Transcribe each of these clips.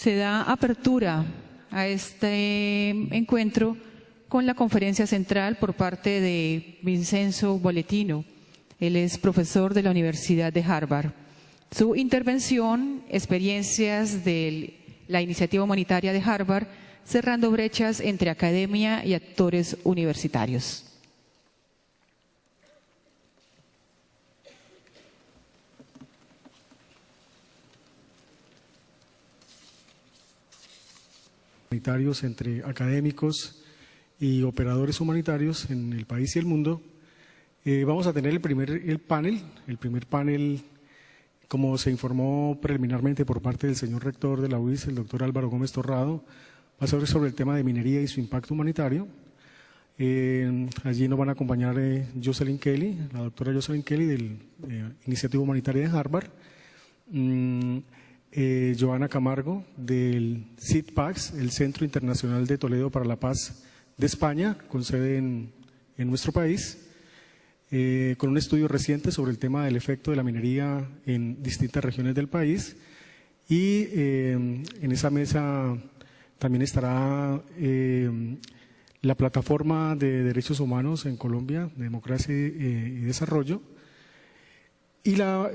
se da apertura a este encuentro con la conferencia central por parte de Vincenzo Boletino. Él es profesor de la Universidad de Harvard. Su intervención, experiencias de la iniciativa humanitaria de Harvard, cerrando brechas entre academia y actores universitarios. Humanitarios entre académicos y operadores humanitarios en el país y el mundo. Vamos a tener el primer panel, como se informó preliminarmente por parte del señor rector de la UIS, el doctor Álvaro Gómez Torrado, va a ser sobre el tema de minería y su impacto humanitario. Allí nos van a acompañar Jocelyn Kelly, la doctora Jocelyn Kelly de Iniciativa Humanitaria de Harvard, Joana Camargo del CITPAX, el Centro Internacional de Toledo para la Paz de España, con sede en nuestro país, con un estudio reciente sobre el tema del efecto de la minería en distintas regiones del país. Y en esa mesa también estará la Plataforma de Derechos Humanos en Colombia, Democracia y Desarrollo. Y la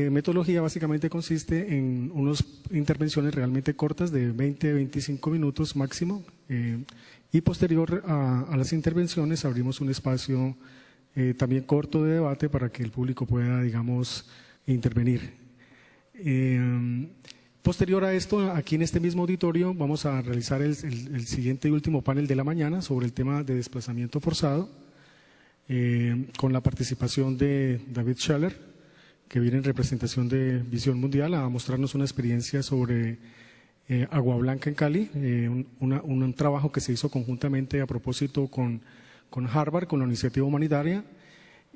metodología básicamente consiste en unas intervenciones realmente cortas de 20-25 minutos máximo, y posterior a las intervenciones abrimos un espacio también corto de debate para que el público pueda, digamos, intervenir. Posterior a esto, aquí en este mismo auditorio vamos a realizar el siguiente y último panel de la mañana sobre el tema de desplazamiento forzado, con la participación de David Schaller, que viene en representación de Visión Mundial a mostrarnos una experiencia sobre Agua Blanca en Cali, un trabajo que se hizo conjuntamente a propósito con Harvard, con la iniciativa humanitaria.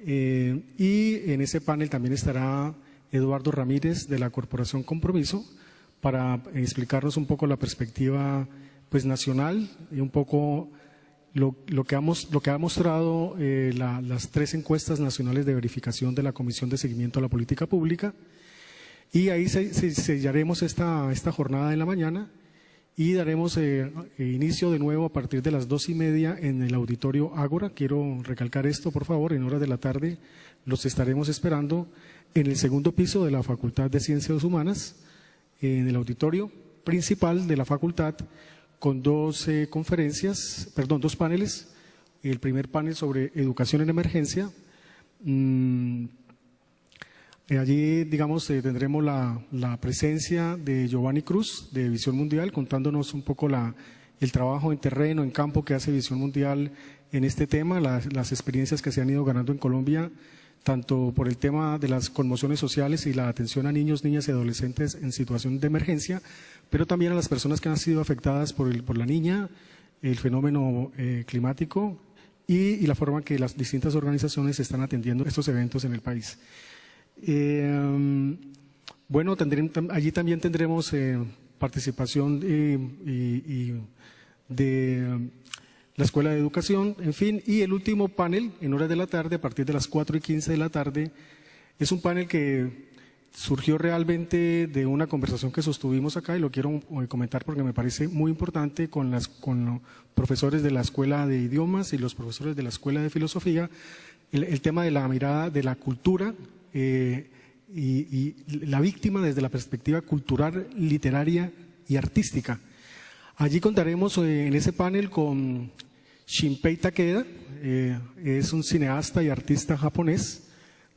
Y en ese panel también estará Eduardo Ramírez de la Corporación Compromiso para explicarnos un poco la perspectiva pues, nacional y un poco lo que ha mostrado las 3 encuestas nacionales de verificación de la Comisión de Seguimiento a la Política Pública. Y ahí sellaremos esta jornada en la mañana y daremos inicio de nuevo a partir de las 2:30 en el auditorio Ágora. Quiero recalcar esto, por favor, en horas de la tarde los estaremos esperando en el segundo piso de la Facultad de Ciencias Humanas, en el auditorio principal de la facultad, con dos paneles. El primer panel sobre educación en emergencia. Allí, digamos, tendremos la presencia de Giovanni Cruz de Visión Mundial, contándonos un poco el trabajo en terreno, en campo que hace Visión Mundial en este tema, las experiencias que se han ido ganando en Colombia, tanto por el tema de las conmociones sociales y la atención a niños, niñas y adolescentes en situación de emergencia, pero también a las personas que han sido afectadas por la niña, el fenómeno climático y la forma en que las distintas organizaciones están atendiendo estos eventos en el país. Bueno, allí también tendremos participación de la Escuela de Educación, en fin, y el último panel en horas de la tarde, a partir de las 4:15 de la tarde, es un panel que surgió realmente de una conversación que sostuvimos acá y lo quiero comentar porque me parece muy importante con los profesores de la Escuela de Idiomas y los profesores de la Escuela de Filosofía, el tema de la mirada de la cultura y la víctima desde la perspectiva cultural, literaria y artística. Allí contaremos en ese panel con Shinpei Takeda, es un cineasta y artista japonés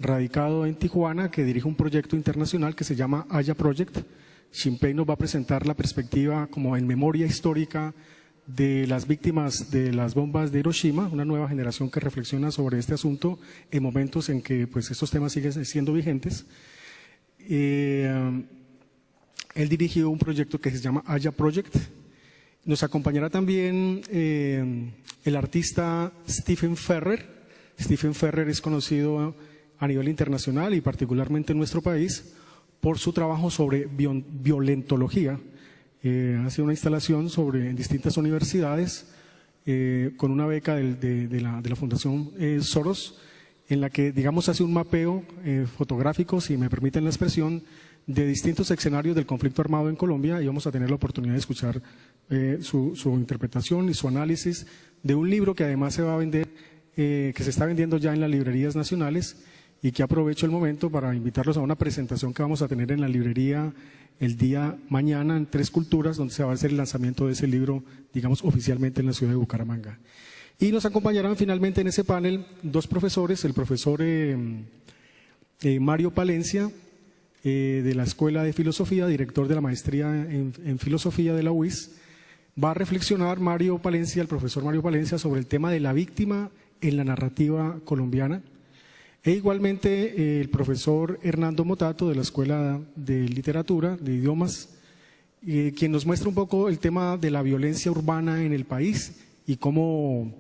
radicado en Tijuana que dirige un proyecto internacional que se llama Aya Project. Shinpei nos va a presentar la perspectiva como en memoria histórica de las víctimas de las bombas de Hiroshima, una nueva generación que reflexiona sobre este asunto en momentos en que pues, estos temas siguen siendo vigentes. Él dirigió un proyecto que se llama Aya Project. Nos acompañará también el artista Stephen Ferrer. Stephen Ferrer es conocido a nivel internacional y particularmente en nuestro país por su trabajo sobre violentología. Hace una instalación en distintas universidades con una beca de la Fundación Soros, en la que, digamos, hace un mapeo fotográfico, si me permiten la expresión, de distintos escenarios del conflicto armado en Colombia y vamos a tener la oportunidad de escuchar su interpretación y su análisis de un libro que además se va a vender, que se está vendiendo ya en las librerías nacionales y que aprovecho el momento para invitarlos a una presentación que vamos a tener en la librería el día mañana en Tres Culturas, donde se va a hacer el lanzamiento de ese libro, digamos, oficialmente en la ciudad de Bucaramanga. Y nos acompañarán finalmente en ese panel dos profesores, el profesor Mario Palencia, de la Escuela de Filosofía, director de la maestría en Filosofía de la UIS. Va a reflexionar Mario Palencia, el profesor Mario Palencia, sobre el tema de la víctima en la narrativa colombiana. E igualmente el profesor Hernando Motato, de la Escuela de Literatura, de Idiomas, quien nos muestra un poco el tema de la violencia urbana en el país y cómo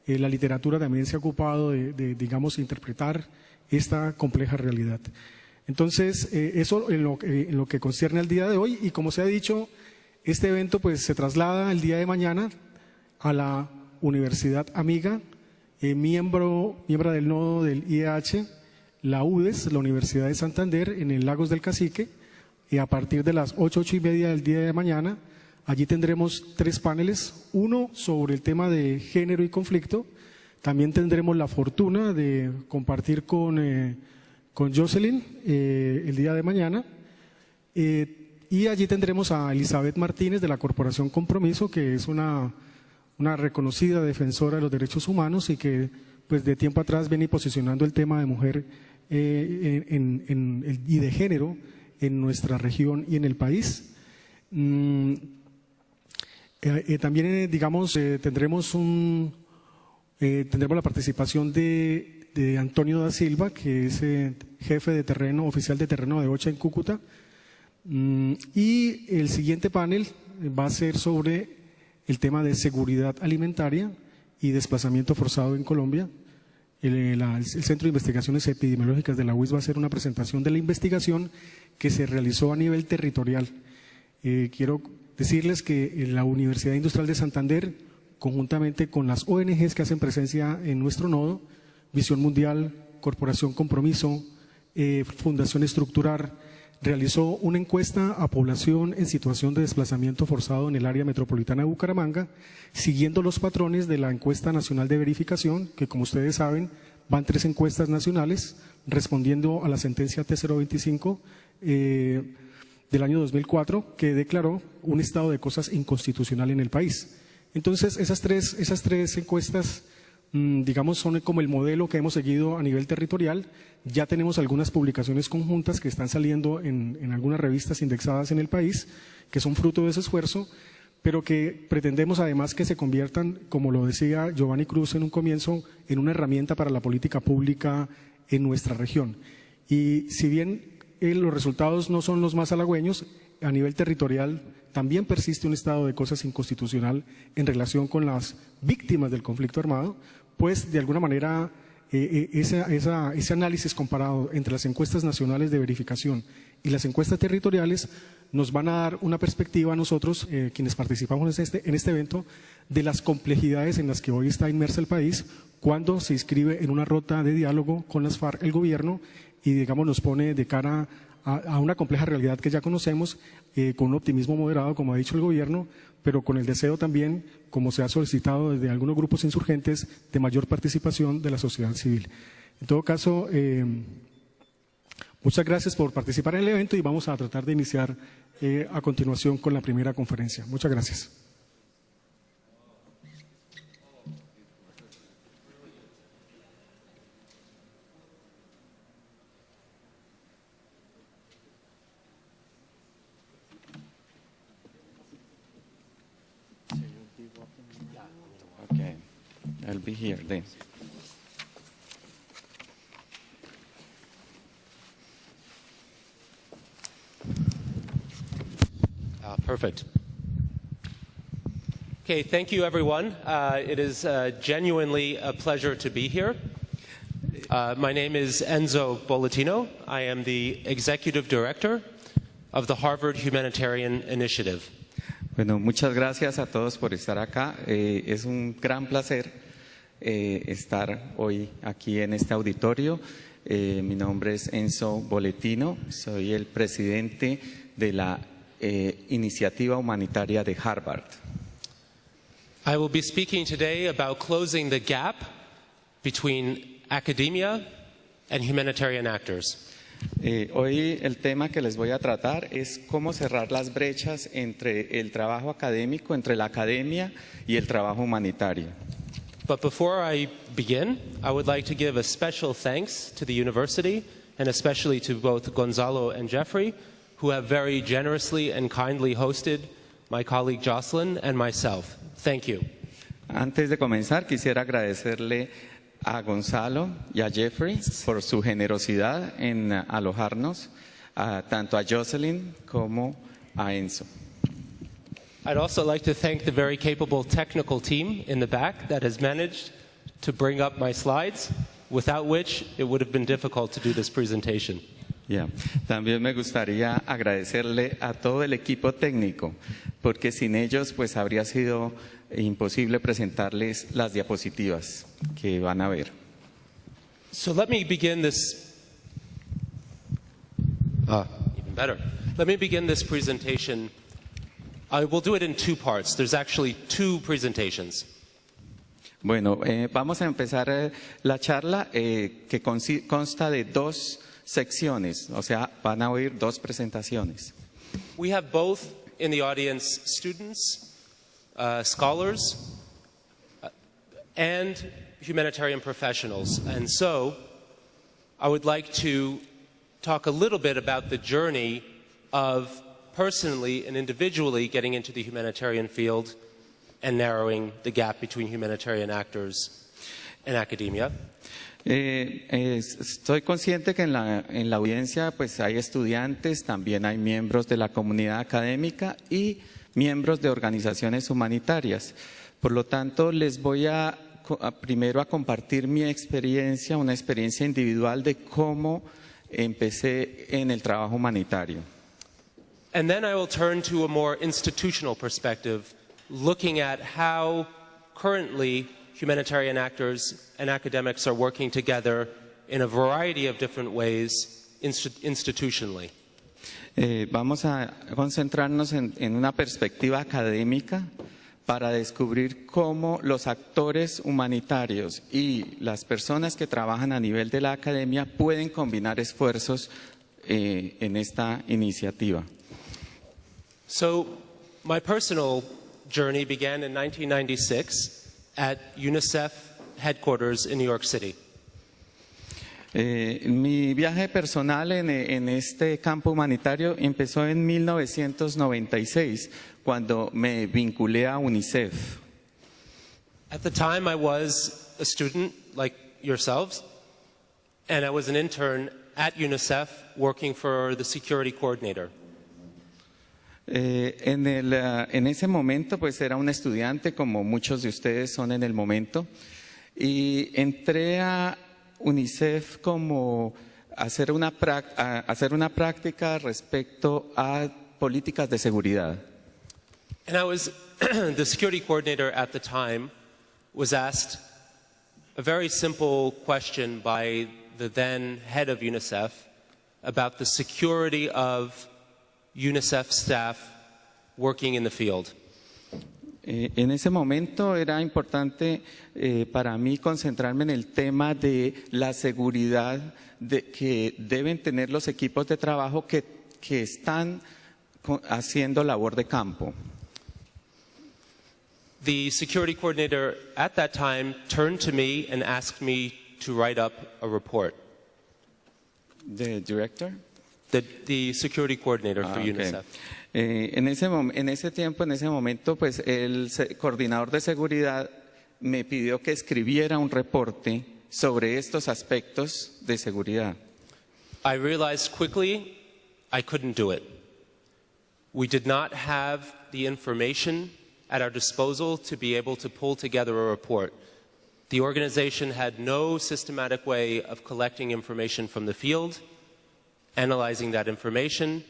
la literatura también se ha ocupado de digamos, interpretar esta compleja realidad. Entonces, eso en lo que concierne al día de hoy, y como se ha dicho, este evento pues se traslada el día de mañana a la Universidad Amiga, miembro del nodo del IEH, la UDES, la Universidad de Santander, en el Lagos del Cacique, y a partir de las 8:30 del día de mañana, allí tendremos 3 paneles, uno sobre el tema de género y conflicto. También tendremos la fortuna de compartir con Jocelyn el día de mañana, y allí tendremos a Elizabeth Martínez de la Corporación Compromiso, que es una reconocida defensora de los derechos humanos y que pues de tiempo atrás viene posicionando el tema de mujer y de género en nuestra región y en el país. También digamos tendremos la participación de Antonio da Silva, que es jefe de terreno, oficial de terreno de OCHA en Cúcuta, y el siguiente panel va a ser sobre el tema de seguridad alimentaria y desplazamiento forzado en Colombia. El Centro de Investigaciones Epidemiológicas de la UIS va a hacer una presentación de la investigación que se realizó a nivel territorial. Quiero decirles que la Universidad Industrial de Santander, conjuntamente con las ONGs que hacen presencia en nuestro nodo, Visión Mundial, Corporación Compromiso, Fundación Estructurar, realizó una encuesta a población en situación de desplazamiento forzado en el área metropolitana de Bucaramanga, siguiendo los patrones de la encuesta nacional de verificación, que como ustedes saben, van 3 encuestas nacionales, respondiendo a la sentencia T025 del año 2004, que declaró un estado de cosas inconstitucional en el país. Entonces, esas tres encuestas, digamos, son como el modelo que hemos seguido a nivel territorial. Ya tenemos algunas publicaciones conjuntas que están saliendo en algunas revistas indexadas en el país, que son fruto de ese esfuerzo, pero que pretendemos además que se conviertan, como lo decía Giovanni Cruz en un comienzo, en una herramienta para la política pública en nuestra región. Y si bien los resultados no son los más halagüeños, a nivel territorial también persiste un estado de cosas inconstitucional en relación con las víctimas del conflicto armado, pues de alguna manera ese análisis comparado entre las encuestas nacionales de verificación y las encuestas territoriales nos van a dar una perspectiva a nosotros, quienes participamos en este evento, de las complejidades en las que hoy está inmerso el país cuando se inscribe en una ruta de diálogo con las FARC el gobierno y digamos nos pone de cara a una compleja realidad que ya conocemos, con un optimismo moderado, como ha dicho el gobierno, pero con el deseo también, como se ha solicitado desde algunos grupos insurgentes, de mayor participación de la sociedad civil. En todo caso, muchas gracias por participar en el evento y vamos a tratar de iniciar a continuación con la primera conferencia. Muchas gracias. Okay, I'll be here then. Perfect. Okay, thank you everyone. It is genuinely a pleasure to be here. My name is Enzo Bolletino. I am the Executive Director of the Harvard Humanitarian Initiative. Bueno, muchas gracias a todos por estar acá. Es un gran placer estar hoy aquí en este auditorio. Mi nombre es Enzo Boletino, soy el presidente de la Iniciativa Humanitaria de Harvard. I will be speaking today about closing the gap between academia and humanitarian actors. Hoy el tema que les voy a tratar es cómo cerrar las brechas entre el trabajo académico, entre la academia y el trabajo humanitario. But before I begin, I would like to give a special thanks to the university and especially to both Gonzalo and Jeffrey, who have very generously and kindly hosted my colleague Jocelyn and myself. Thank you. Antes de comenzar, quisiera agradecerle a Gonzalo y a Jeffrey por su generosidad en alojarnos, tanto a Jocelyn como a Enzo. I'd also like to thank the very capable technical team in the back that has managed to bring up my slides, without which it would have been difficult to do this presentation. Yeah. También me gustaría agradecerle a todo el equipo técnico, porque sin ellos pues habría sido imposible presentarles las diapositivas que van a ver. So let me begin this. Even better. Let me begin this presentation. I will do it in two parts. There's actually two presentations. Bueno, vamos a empezar la charla que consta de dos secciones, o sea, van a oír dos presentaciones. We have both in the audience students, scholars, and humanitarian professionals. And so I would like to talk a little bit about the journey of personally and individually getting into the humanitarian field and narrowing the gap between humanitarian actors and academia. Estoy consciente que en la audiencia pues hay estudiantes, también hay miembros de la comunidad académica y miembros de organizaciones humanitarias. Por lo tanto, les voy primero a compartir mi experiencia, una experiencia individual de cómo empecé en el trabajo humanitario. And then I will turn to a more institutional perspective, looking at how currently humanitarian actors and academics are working together in a variety of different ways institutionally. Vamos a concentrarnos en una perspectiva académica para descubrir cómo los actores humanitarios y las personas que trabajan a nivel de la academia pueden combinar esfuerzos en esta iniciativa. So, my personal journey began in 1996 at UNICEF headquarters in New York City. Mi viaje personal en este campo humanitario empezó en 1996, cuando me vinculé a UNICEF. At the time, I was a student like yourselves, and I was an intern at UNICEF working for the security coordinator. En ese momento, pues era un estudiante, como muchos de ustedes son en el momento, y entré a UNICEF como hacer una práctica respecto a políticas de seguridad. And I was the security coordinator at the time was asked a very simple question by the then head of UNICEF about the security of UNICEF staff working in the field. En ese momento era importante para mí concentrarme en el tema de la seguridad que deben tener los equipos de trabajo que están haciendo labor de campo. The security coordinator at that time turned to me and asked me to write up a report. The director? The security coordinator for Okay. UNICEF. En ese momento, pues el coordinador de seguridad me pidió que escribiera un reporte sobre estos aspectos de seguridad. I realized quickly I couldn't do it. We did not have the information at our disposal to be able to pull together a report. The organization had no systematic way of collecting information from the field, analyzing that information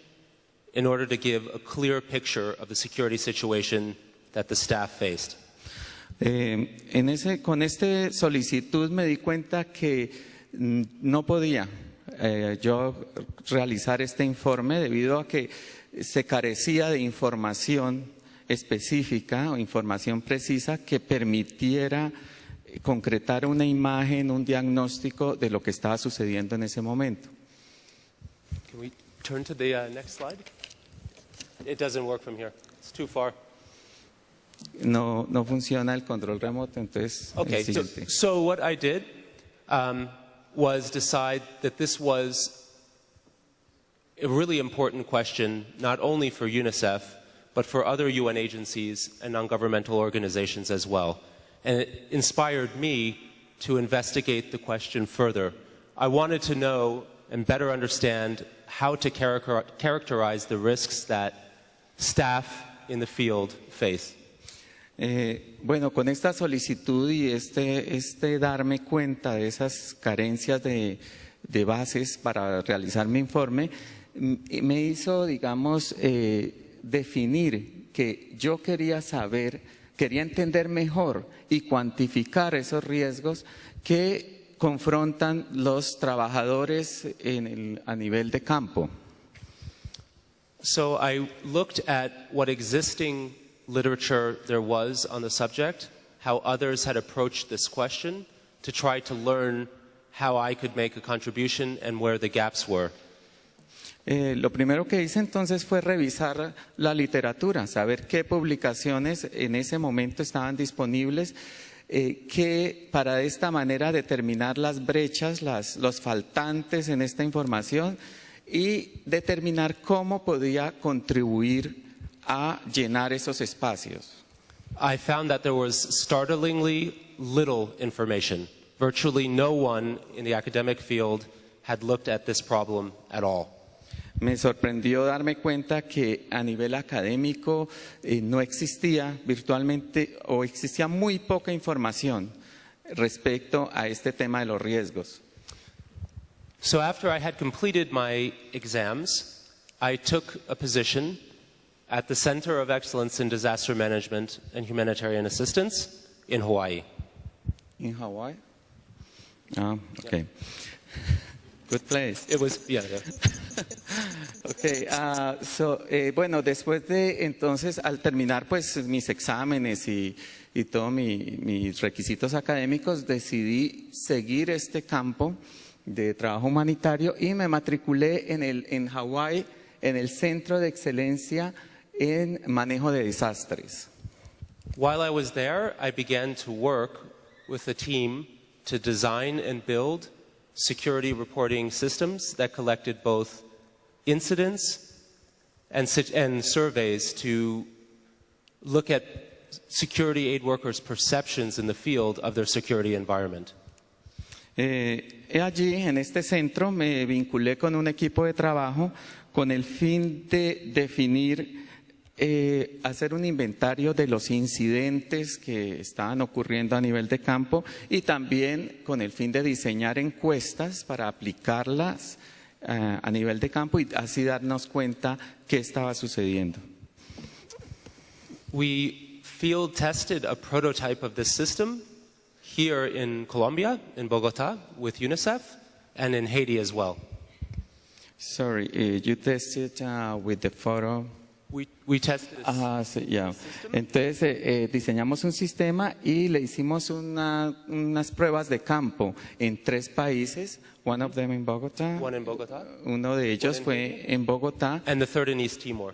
in order to give a clear picture of the security situation that the staff faced. Con esta solicitud me di cuenta que no podía yo realizar este informe debido a que se carecía de información específica o información precisa que permitiera concretar una imagen, un diagnóstico de lo que estaba sucediendo en ese momento. Can we turn to the next slide? It doesn't work from here. It's too far. No funciona el control remoto, entonces Okay, el siguiente. so what I did was decide that this was a really important question, not only for UNICEF, but for other UN agencies and non-governmental organizations as well. And it inspired me to investigate the question further. I wanted to know and better understand how to characterize the risks that staff in the field face. Bueno, con esta solicitud y este darme cuenta de esas carencias de bases para realizar mi informe, me hizo, digamos, definir que yo quería entender mejor y cuantificar esos riesgos que confrontan los trabajadores a nivel de campo. So I looked at what existing literature there was on the subject, how others had approached this question, to try to learn how I could make a contribution and where the gaps were. Lo primero que hice entonces fue revisar la literatura, saber qué publicaciones en ese momento estaban disponibles, que para de esta manera determinar las brechas, los faltantes en esta información y determinar cómo podía contribuir a llenar esos espacios. I found that there was startlingly little information. Virtually no one in the academic field had looked at this problem at all. Me sorprendió darme cuenta que a nivel académico no existía virtualmente o existía muy poca información respecto a este tema de los riesgos. So after I had completed my exams, I took a position at the Center of Excellence in Disaster Management and Humanitarian Assistance in Hawaii. In Hawaii? Ah, okay. Good place. It was, yeah. Okay, bueno, después de entonces, al terminar pues mis exámenes y todos mis requisitos académicos, decidí seguir este campo de trabajo humanitario y me matriculé en Hawái, en el Centro de Excelencia en Manejo de Desastres. While I was there, I began to work with a team to design and build security reporting systems that collected both incidents and surveys to look at security aid workers' perceptions in the field of their security environment. Allí, en este centro, me vinculé con un equipo de trabajo con el fin de definir, hacer un inventario de los incidentes que estaban ocurriendo a nivel de campo y también con el fin de diseñar encuestas para aplicarlas a nivel de campo y así darnos cuenta qué estaba sucediendo. We field tested a prototype of this system here in Colombia, in Bogotá, with UNICEF, and in Haiti as well. Sorry, you tested with the photo. We tested Sí, yeah. Entonces diseñamos un sistema y le hicimos unas pruebas de campo en 3 países. One of them in Bogotá. one in Bogotá, Uno de ellos fue en Bogotá. and the third in East Timor.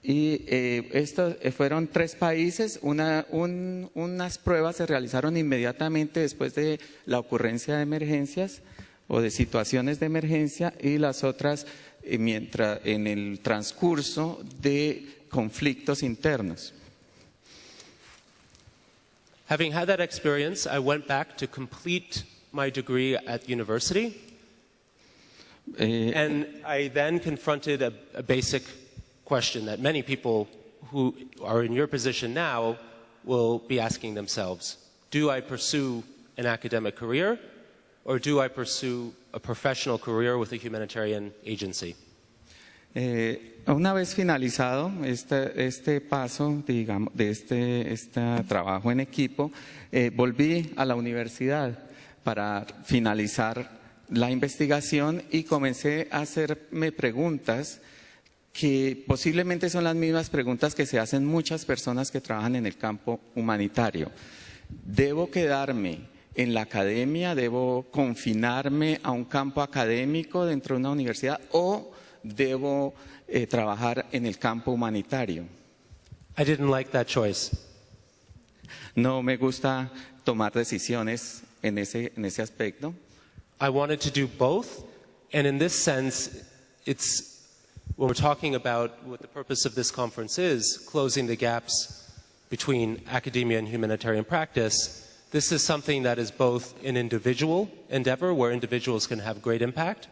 Y estos fueron 3 países. Unas pruebas se realizaron inmediatamente después de la ocurrencia de emergencias o de situaciones de emergencia y las otras mientras en el transcurso de conflictos internos. Having had that experience, I went back to complete my degree at university, and I then confronted a basic question that many people who are in your position now will be asking themselves. Do I pursue an academic career, or do I pursue a professional career with a humanitarian agency? Una vez finalizado este paso, digamos, de este trabajo en equipo, volví a la universidad para finalizar la investigación y comencé a hacerme preguntas que posiblemente son las mismas preguntas que se hacen muchas personas que trabajan en el campo humanitario. ¿Debo quedarme en la academia? ¿Debo confinarme a un campo académico dentro de una universidad? ¿O debo trabajar en el campo humanitario? I didn't like that choice. No me gusta tomar decisiones en ese aspecto. I wanted to do both, and in this sense, it's when we're talking about what the purpose of this conference is, closing the gaps between academia and humanitarian practice, this is something that is both an individual endeavor where individuals can have great impact.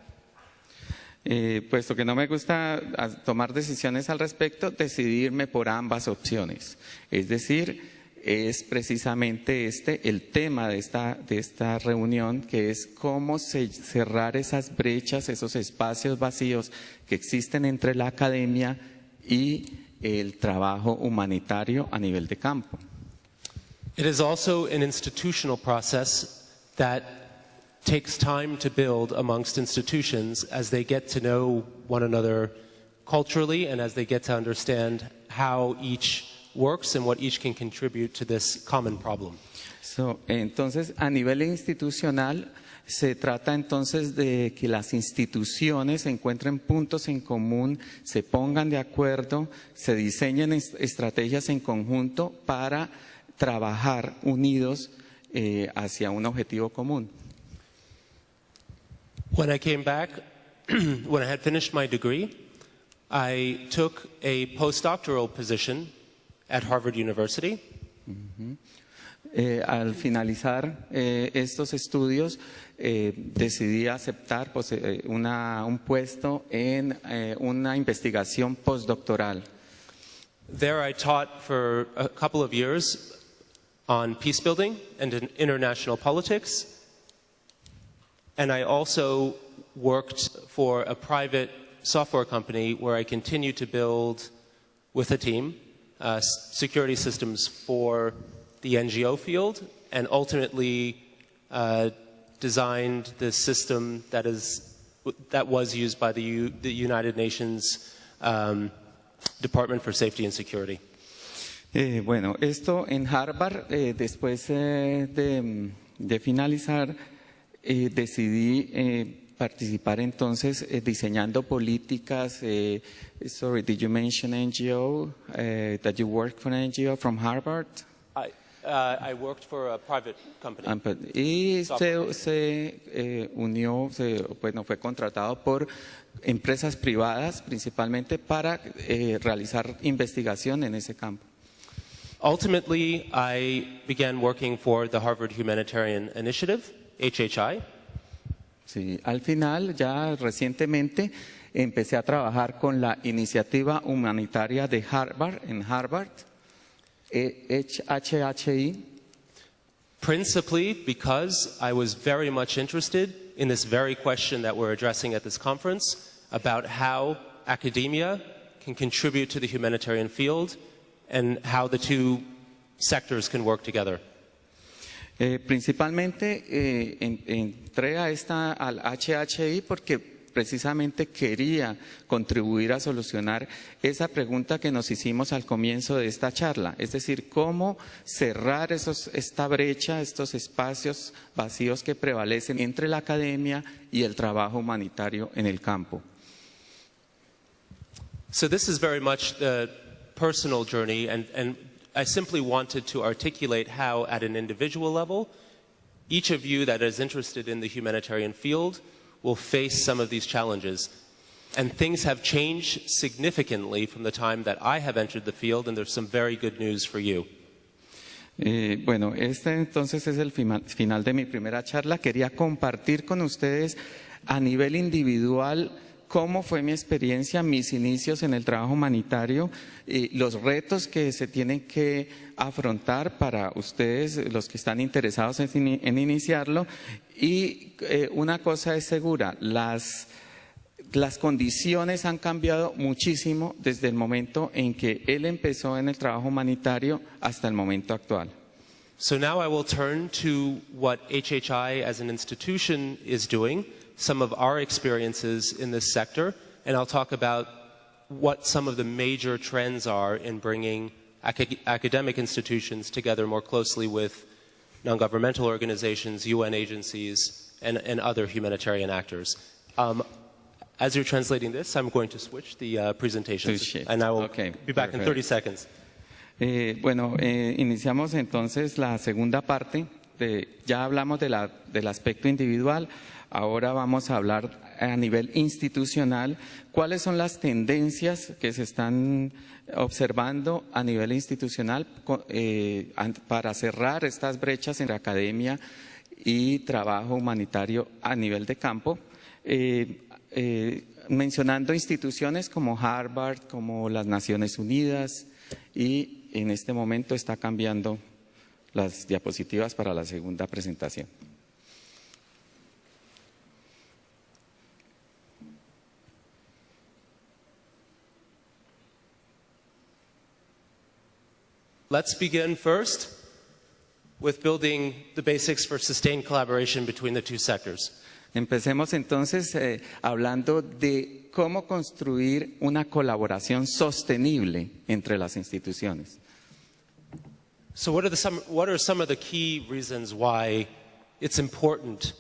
Puesto que no me gusta tomar decisiones al respecto, decidirme por ambas opciones. Es decir, es precisamente el tema de esta reunión, que es cómo cerrar esas brechas, esos espacios vacíos que existen entre la academia y el trabajo humanitario a nivel de campo. It is also an institutional process that takes time to build amongst institutions as they get to know one another culturally and as they get to understand how each works and what each can contribute to this common problem. Entonces, a nivel institucional, se trata entonces de que las instituciones encuentren puntos en común, se pongan de acuerdo, se diseñen estrategias en conjunto para trabajar unidos hacia un objetivo común. When I came back, when I had finished my degree, I took a postdoctoral position at Harvard University. Al finalizar estos estudios, decidí aceptar un puesto en una investigación postdoctoral. There I taught for a couple of years on peace building and in international politics. And I also worked for a private software company where I continued to build with a team security systems for the NGO field, and ultimately designed the system that was used by the United Nations Department for Safety and Security. Bueno, esto en Harvard, después de finalizar, decidí participar entonces diseñando políticas. Sorry, did you mention NGO? That you work for an NGO from Harvard? I worked for a private company. Y se unió, fue contratado por empresas privadas principalmente para realizar investigación en ese campo. Ultimately, I began working for the Harvard Humanitarian Initiative, HHI. Sí, al final, ya recientemente, empecé a trabajar con la iniciativa humanitaria de Harvard, en Harvard, HHI. Principally because I was very much interested in this very question that we're addressing at this conference about how academia can contribute to the humanitarian field and how the two sectors can work together. Principalmente entré al HHI porque precisamente quería contribuir a solucionar esa pregunta que nos hicimos al comienzo de esta charla, es decir, cómo cerrar esta brecha, estos espacios vacíos que prevalecen entre la academia y el trabajo humanitario en el campo. So this is very much the personal journey, and I simply wanted to articulate how, at an individual level, each of you that is interested in the humanitarian field will face some of these challenges. And things have changed significantly from the time that I have entered the field, and there's some very good news for you. Bueno, este entonces es el final de mi primera charla. Quería compartir con ustedes a nivel individual cómo fue mi experiencia, mis inicios en el trabajo humanitario, los retos que se tienen que afrontar para ustedes, los que están interesados en iniciarlo. Y una cosa es segura, las condiciones han cambiado muchísimo desde el momento en que él empezó en el trabajo humanitario hasta el momento actual. So now I will turn to what HHI as an institution is doing some of our experiences in this sector, and I'll talk about what some of the major trends are in bringing academic institutions together more closely with non-governmental organizations, UN agencies, and other humanitarian actors. As you're translating this, I'm going to switch the presentations, and I will be back in 30 seconds. Iniciamos entonces la segunda parte. Ya hablamos del aspecto individual, ahora vamos a hablar a nivel institucional. ¿Cuáles son las tendencias que se están observando a nivel institucional para cerrar estas brechas entre academia y trabajo humanitario a nivel de campo? Mencionando instituciones como Harvard, como las Naciones Unidas, y en este momento está cambiando las diapositivas para la segunda presentación. Let's begin first with building the basics for sustained collaboration between the two sectors. Empecemos entonces hablando de cómo construir una colaboración sostenible entre las instituciones. So what are some of the key reasons why it's important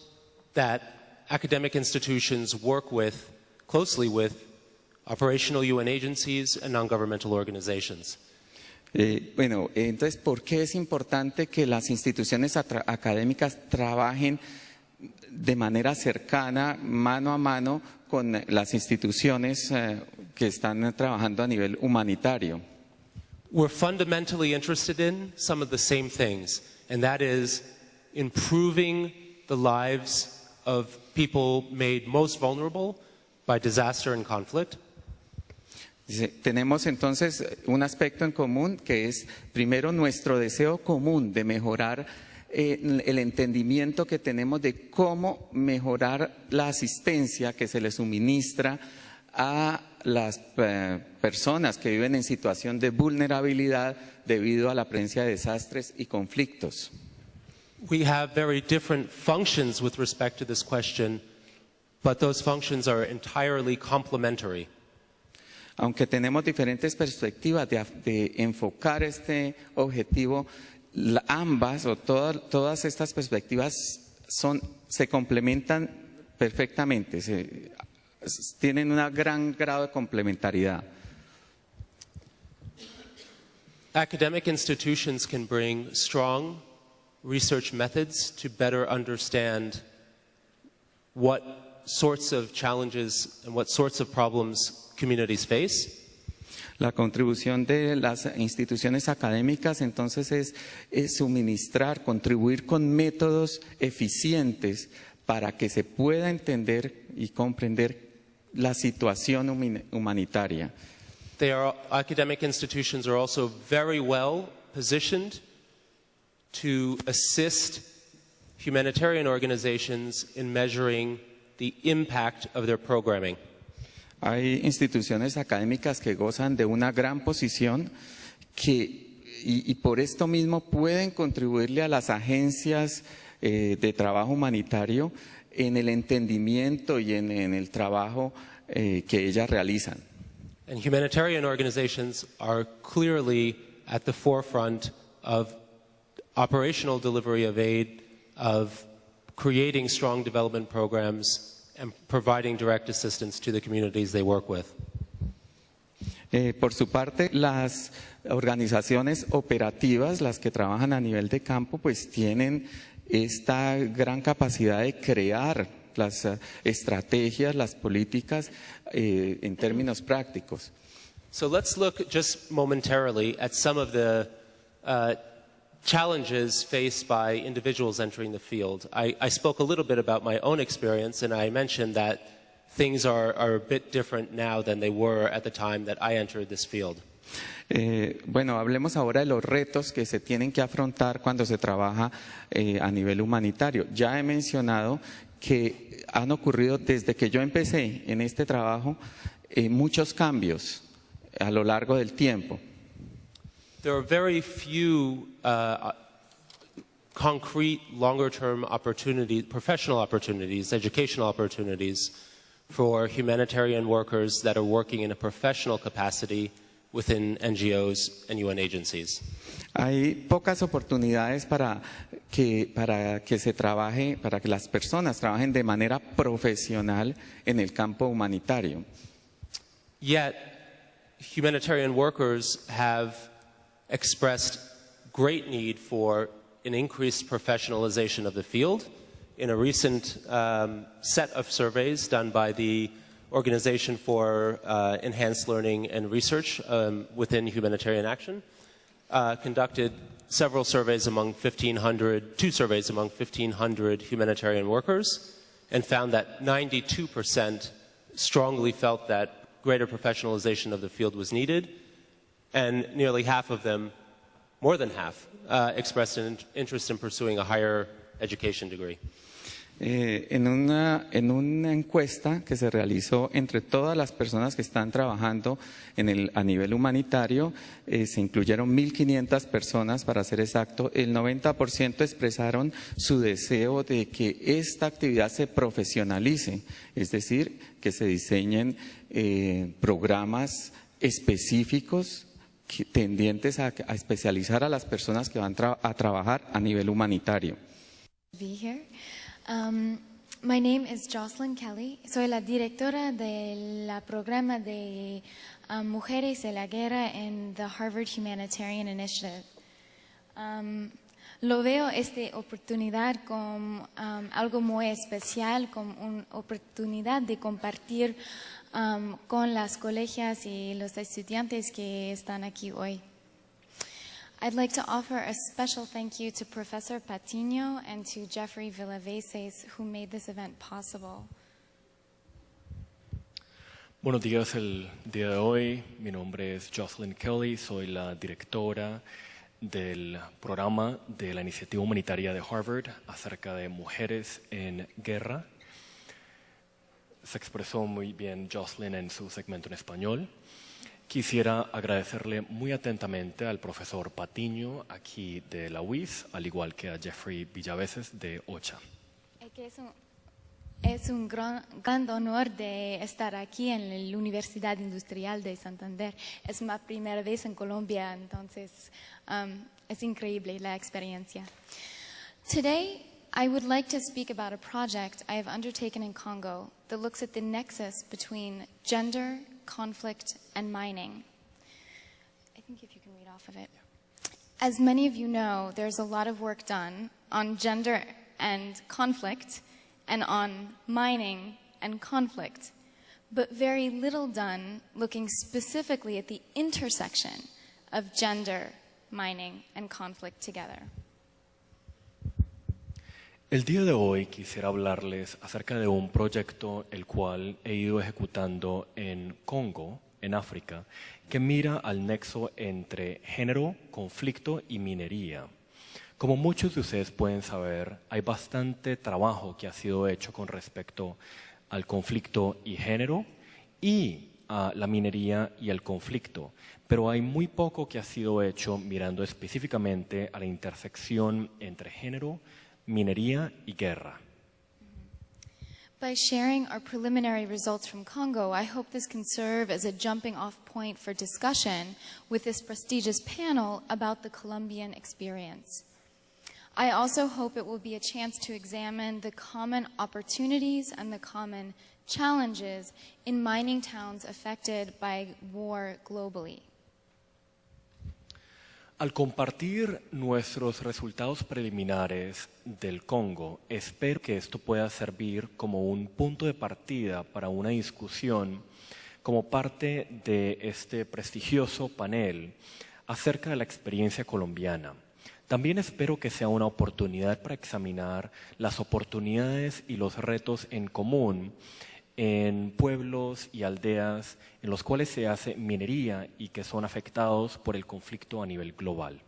that academic institutions work closely with operational UN agencies and non-governmental organizations? Entonces, ¿por qué es importante que las instituciones académicas trabajen de manera cercana, mano a mano, con las instituciones que están trabajando a nivel humanitario? We're fundamentally interested in some of the same things, and that is improving the lives of people made most vulnerable by disaster and conflict. Tenemos entonces un aspecto en común que es, primero, nuestro deseo común de mejorar el entendimiento que tenemos de cómo mejorar la asistencia que se le suministra a las personas que viven en situación de vulnerabilidad debido a la presencia de desastres y conflictos. We have very different functions with respect to this question, but those functions are entirely complementary. Aunque tenemos diferentes perspectivas de enfocar este objetivo, ambas o todas estas perspectivas se complementan perfectamente, tienen un gran grado de complementariedad. Academic institutions can bring strong research methods to better understand what sorts of challenges and what sorts of problems communities face. La contribución de las instituciones académicas entonces es suministrar, contribuir con métodos eficientes para que se pueda entender y comprender la situación humanitaria. Academic institutions are also very well positioned to assist humanitarian organizations in measuring the impact of their programming. Hay instituciones académicas que gozan de una gran posición y por esto mismo pueden contribuirle a las agencias de trabajo humanitario en el entendimiento y en el trabajo que ellas realizan. And humanitarian organizations are clearly at the forefront of operational delivery of aid, of creating strong development programs, and providing direct assistance to the communities they work with. Por su parte, las organizaciones operativas, las que trabajan a nivel de campo, pues tienen esta gran capacidad de crear las estrategias, las políticas en términos prácticos. So let's look just momentarily at some of the challenges faced by individuals entering the field. I spoke a little bit about my own experience, and I mentioned that things are a bit different now than they were at the time that I entered this field. Hablemos ahora de los retos que se tienen que afrontar cuando se trabaja a nivel humanitario. Ya he mencionado que han ocurrido desde que yo empecé en este trabajo muchos cambios a lo largo del tiempo. There are very few concrete, longer-term opportunities, professional opportunities, educational opportunities for humanitarian workers that are working in a professional capacity within NGOs and UN agencies. Hay pocas oportunidades para que se trabaje, para que las personas trabajen de manera profesional en el campo humanitario. Yet, humanitarian workers have expressed great need for an increased professionalization of the field. In a recent set of surveys done by the Organization for Enhanced Learning and Research within Humanitarian Action, conducted several surveys among 1,500, two surveys among 1,500 humanitarian workers, and found that 92% strongly felt that greater professionalization of the field was needed, and nearly half of them, more than half, expressed an interest in pursuing a higher education degree. En una encuesta que se realizó entre todas las personas que están trabajando a nivel humanitario, se incluyeron 1.500 personas, para ser exacto. El 90% expresaron su deseo de que esta actividad se profesionalice, es decir, que se diseñen programas específicos tendientes a especializar a las personas que van a trabajar a nivel humanitario. My name is Jocelyn Kelly. Soy la directora del programa de Mujeres de la Guerra en the Harvard Humanitarian Initiative. Lo veo esta oportunidad como algo muy especial, como una oportunidad de compartir con las colegias y los estudiantes que están aquí hoy. I'd like to offer a special thank you to Professor Patiño and to Jeffrey Villaveses, who made this event possible. Buenos días el día de hoy. Mi nombre es Jocelyn Kelly, soy la directora del programa de la iniciativa humanitaria de Harvard acerca de mujeres en guerra. Se expresó muy bien Jocelyn en su segmento en español. Quisiera agradecerle muy atentamente al profesor Patiño, aquí de la UIS, al igual que a Jeffrey Villaveses de OCHA. Es un gran honor de estar aquí en la Universidad Industrial de Santander. Es mi primera vez en Colombia, entonces es increíble la experiencia. Today, I would like to speak about a project I have undertaken in Congo that looks at the nexus between gender, conflict, and mining. I think if you can read off of it. As many of you know, there's a lot of work done on gender and conflict and on mining and conflict, but very little done looking specifically at the intersection of gender, mining, and conflict together. El día de hoy quisiera hablarles acerca de un proyecto el cual he ido ejecutando en Congo, en África, que mira al nexo entre género, conflicto y minería. Como muchos de ustedes pueden saber, hay bastante trabajo que ha sido hecho con respecto al conflicto y género y a la minería y el conflicto, pero hay muy poco que ha sido hecho mirando específicamente a la intersección entre género, minería y guerra. By sharing our preliminary results from Congo, I hope this can serve as a jumping-off point for discussion with this prestigious panel about the Colombian experience. I also hope it will be a chance to examine the common opportunities and the common challenges in mining towns affected by war globally. Al compartir nuestros resultados preliminares del Congo, espero que esto pueda servir como un punto de partida para una discusión como parte de este prestigioso panel acerca de la experiencia colombiana. También espero que sea una oportunidad para examinar las oportunidades y los retos en común en pueblos y aldeas en los cuales se hace minería y que son afectados por el conflicto a nivel global.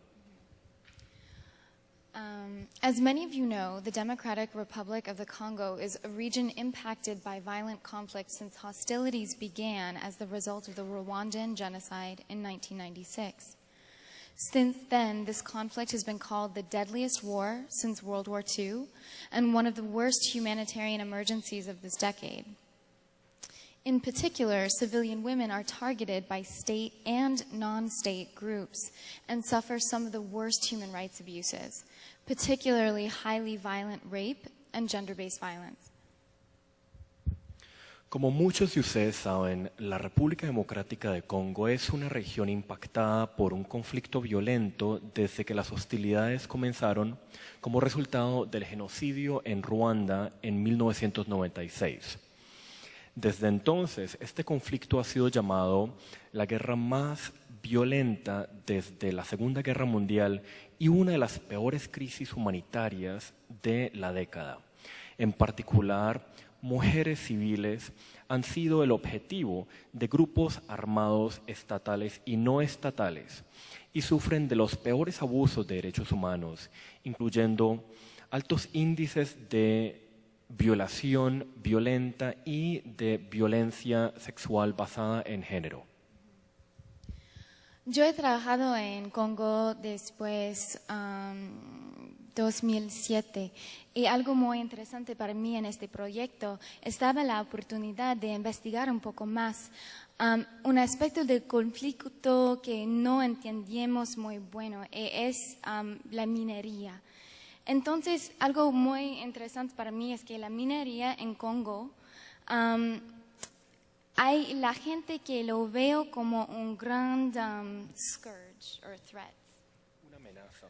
As many of you know, the Democratic Republic of the Congo is a region impacted by violent conflict since hostilities began as the result of the Rwandan genocide in 1996. Since then, this conflict has been called the deadliest war since World War II and one of the worst humanitarian emergencies of this decade. In particular, civilian women are targeted by state and non-state groups and suffer some of the worst human rights abuses, particularly highly violent rape and gender-based violence. Como muchos de ustedes saben, la República Democrática de Congo es una región impactada por un conflicto violento desde que las hostilidades comenzaron como resultado del genocidio en Ruanda en 1996. Desde entonces, este conflicto ha sido llamado la guerra más violenta desde la Segunda Guerra Mundial y una de las peores crisis humanitarias de la década. En particular, mujeres civiles han sido el objetivo de grupos armados estatales y no estatales y sufren de los peores abusos de derechos humanos, incluyendo altos índices de violación violenta y de violencia sexual basada en género. Yo he trabajado en Congo después 2007 y algo muy interesante para mí en este proyecto estaba la oportunidad de investigar un poco más un aspecto del conflicto que no entendíamos muy bueno es la minería. Entonces, algo muy interesante para mí es que la minería en Congo, hay la gente que lo veo como un gran scourge or threat. Una amenaza.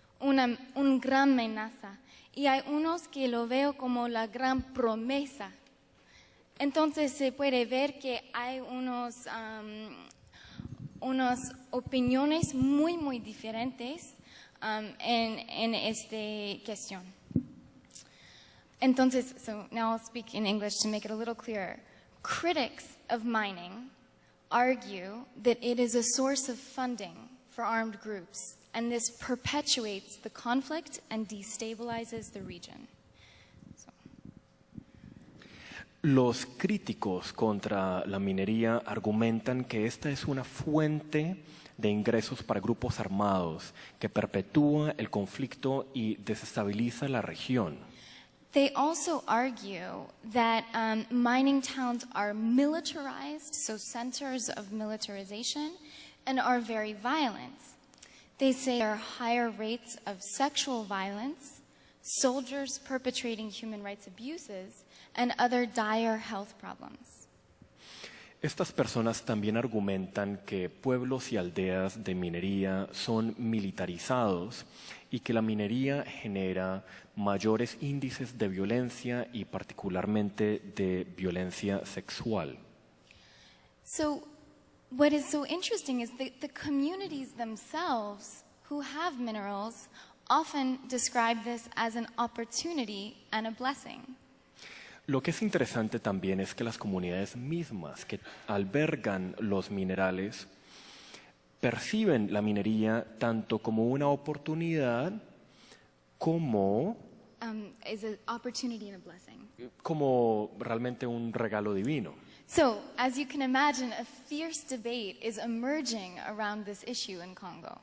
Una gran amenaza. Y hay unos que lo veo como la gran promesa. Entonces se puede ver que hay unas opiniones muy, muy diferentes en esta cuestión. Entonces, so now I'll speak in English to make it a little clearer. Critics of mining argue that it is a source of funding for armed groups, and this perpetuates the conflict and destabilizes the region. Los críticos contra la minería argumentan que esta es una fuente de ingresos para grupos armados que perpetúa el conflicto y desestabiliza la región. They also argue that mining towns are militarized, so centers of militarization, and are very violent. They say there are higher rates of sexual violence, soldiers perpetrating human rights abuses, and other dire health problems. Estas personas también argumentan que pueblos y aldeas de minería son militarizados y que la minería genera mayores índices de violencia y particularmente de violencia sexual. So, what is so interesting is that the communities themselves who have minerals often describe this as an opportunity and a blessing. Lo que es interesante también es que las comunidades mismas que albergan los minerales perciben la minería tanto como una oportunidad como Is an opportunity and a blessing. como realmente un regalo divino. So, as you can imagine, a fierce debate is emerging around this issue in Congo.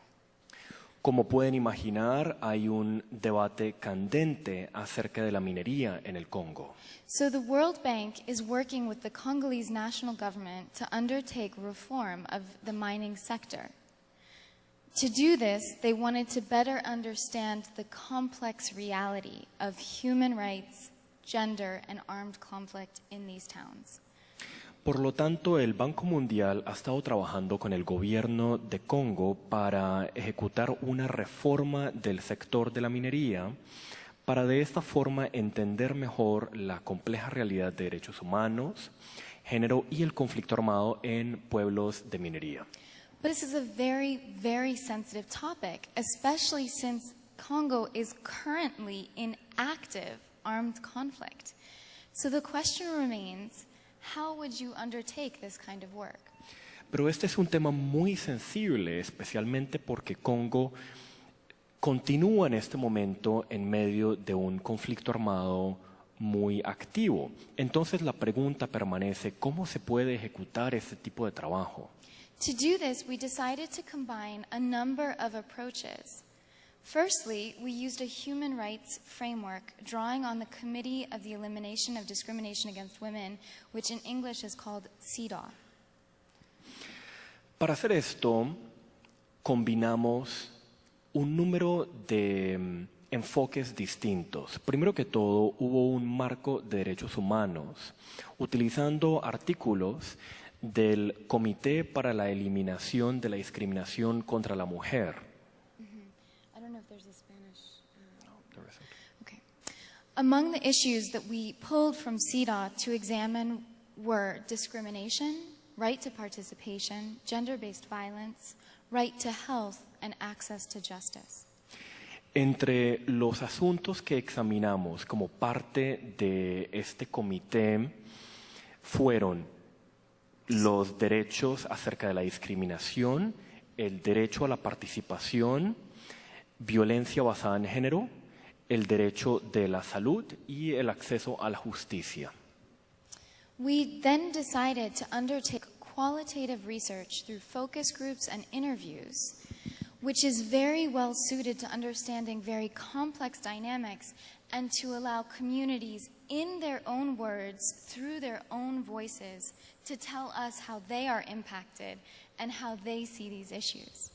Como pueden imaginar, hay un debate candente acerca de la minería en el Congo. So the World Bank is working with the Congolese national government to undertake reform of the mining sector. To do this, they wanted to better understand the complex reality of human rights, gender, and armed conflict in these towns. Por lo tanto, el Banco Mundial ha estado trabajando con el gobierno de Congo para ejecutar una reforma del sector de la minería para de esta forma entender mejor la compleja realidad de derechos humanos, género y el conflicto armado en pueblos de minería. But this is a very, very sensitive topic, especially since Congo is currently in active armed conflict. So the question remains, how would you undertake this kind of work? Pero este es un tema muy sensible, especialmente porque Congo continúa en este momento en medio de un conflicto armado muy activo. Entonces la pregunta permanece, ¿cómo se puede ejecutar este tipo de trabajo? To do this, we decided to combine a number of approaches. Firstly, we used a human rights framework drawing on the Committee of the Elimination of Discrimination Against Women, which in English is called CEDAW. Para hacer esto, combinamos un número de enfoques distintos. Primero que todo, hubo un marco de derechos humanos, utilizando artículos del Comité para la Eliminación de la Discriminación contra la Mujer. I don't know if there's a Spanish. Okay. Among the issues that we pulled from CEDAW to examine were discrimination, right to participation, gender-based violence, right to health, and access to justice. Entre los asuntos que examinamos como parte de este comité fueron los derechos acerca de la discriminación, el derecho a la participación, violencia basada en género, el derecho de la salud y el acceso a la justicia. We then decided to undertake qualitative research through focus groups and interviews, which is very well suited to understanding very complex dynamics and to allow communities in their own words, through their own voices, to tell us how they are impacted and how they see these issues.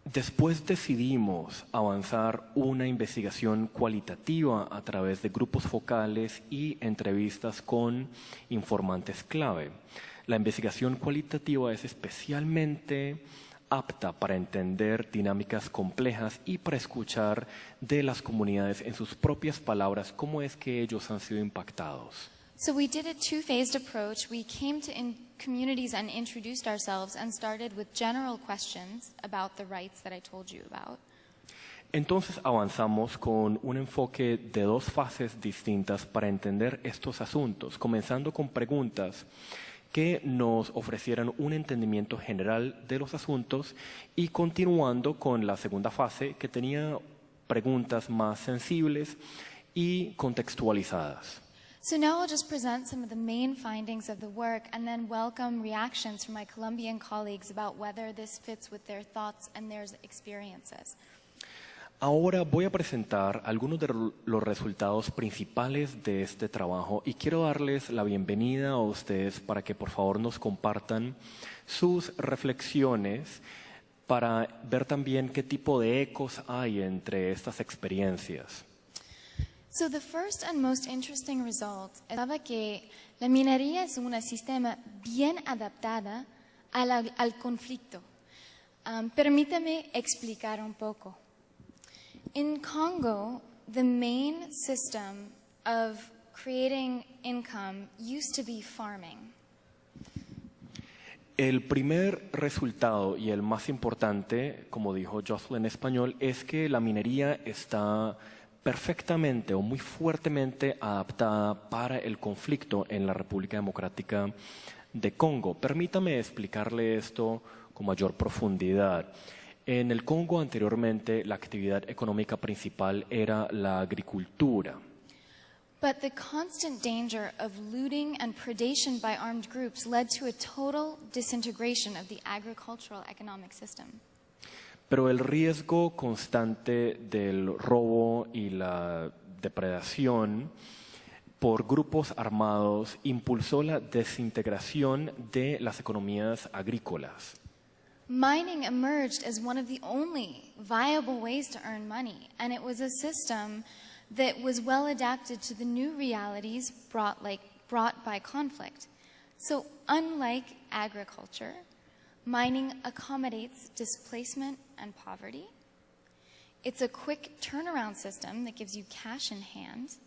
Después decidimos avanzar una investigación cualitativa a través de grupos focales y entrevistas con informantes clave. La investigación cualitativa es especialmente apta para entender dinámicas complejas y para escuchar de las comunidades en sus propias palabras cómo es que ellos han sido impactados. So we did a two-phased approach. We came to communities and introduced ourselves and started with general questions about the rights that I told you about. Entonces avanzamos con un enfoque de dos fases distintas para entender estos asuntos, comenzando con preguntas que nos ofrecieran un entendimiento general de los asuntos y continuando con la segunda fase que tenía preguntas más sensibles y contextualizadas. So now I'll just present some of the main findings of the work and then welcome reactions from my Colombian colleagues about whether this fits with their thoughts and their experiences. Ahora voy a presentar algunos de los resultados principales de este trabajo y quiero darles la bienvenida a ustedes para que por favor nos compartan sus reflexiones para ver también qué tipo de ecos hay entre estas experiencias. So the first and most interesting result estaba que la minería es un sistema bien adaptada al conflicto. Permítame explicar un poco. In Congo, the main system of creating income used to be farming. El primer resultado y el más importante, como dijo Jocelyn en español, es que la minería está perfectamente o muy fuertemente adaptada para el conflicto en la República Democrática de Congo. Permítame explicarle esto con mayor profundidad. En el Congo anteriormente la actividad económica principal era la agricultura. But the constant danger of looting and predation by armed groups led to a total disintegration of the agricultural economic system. Pero el riesgo constante del robo y la depredación por grupos armados impulsó la desintegración de las economías agrícolas. Mining emerged as one of the only viable ways to earn money, and it was a system that was well adapted to the new realities brought by conflict. So unlike agriculture, mining accommodates displacement and poverty. It's a quick turnaround system that gives you cash in hand.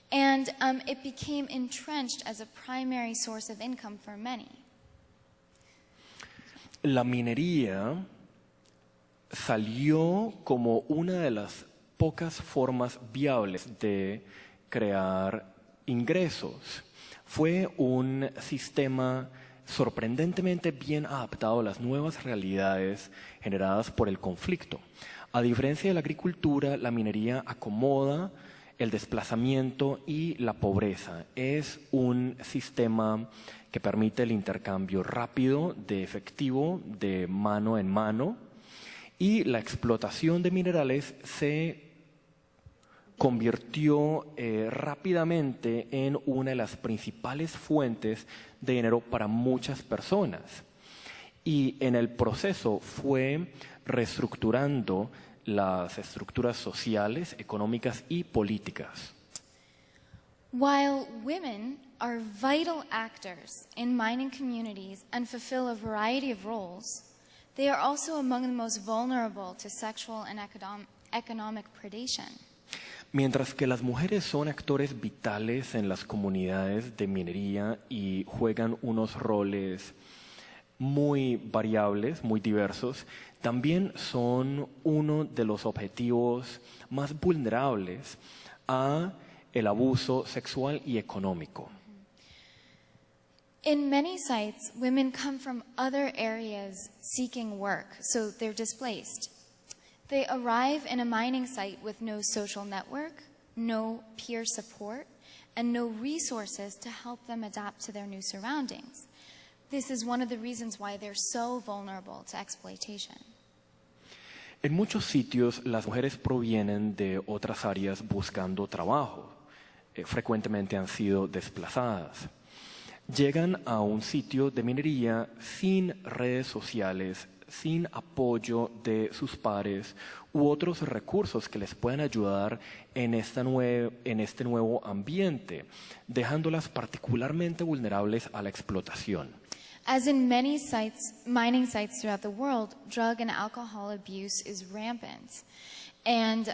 And it became entrenched as a primary source of income for many. La minería salió como una de las pocas formas viables de crear ingresos. Fue un sistema sorprendentemente bien adaptado a las nuevas realidades generadas por el conflicto. A diferencia de la agricultura, la minería acomoda el desplazamiento y la pobreza. Es un sistema que permite el intercambio rápido de efectivo de mano en mano, y la explotación de minerales se convirtió rápidamente en una de las principales fuentes de dinero para muchas personas. Y en el proceso fue reestructurando las estructuras sociales, económicas y políticas. While women are vital actors in mining communities and fulfill a variety of roles, they are also among the most vulnerable to sexual and economic predation. Mientras que las mujeres son actores vitales en las comunidades de minería y juegan unos roles muy variables, muy diversos, también son uno de los objetivos más vulnerables a el abuso sexual y económico. In many sites, women come from other areas seeking work, so they're displaced. They arrive in a mining site with no social network, no peer support, and no resources to help them adapt to their new surroundings. This is one of the reasons why they're so vulnerable to exploitation. En muchos sitios las mujeres provienen de otras áreas buscando trabajo. Frecuentemente han sido desplazadas. Llegan a un sitio de minería sin redes sociales, sin apoyo de sus pares u otros recursos que les puedan ayudar en este nuevo ambiente, dejándolas particularmente vulnerables a la explotación. As in many mining sites throughout the world, drug and alcohol abuse is rampant. And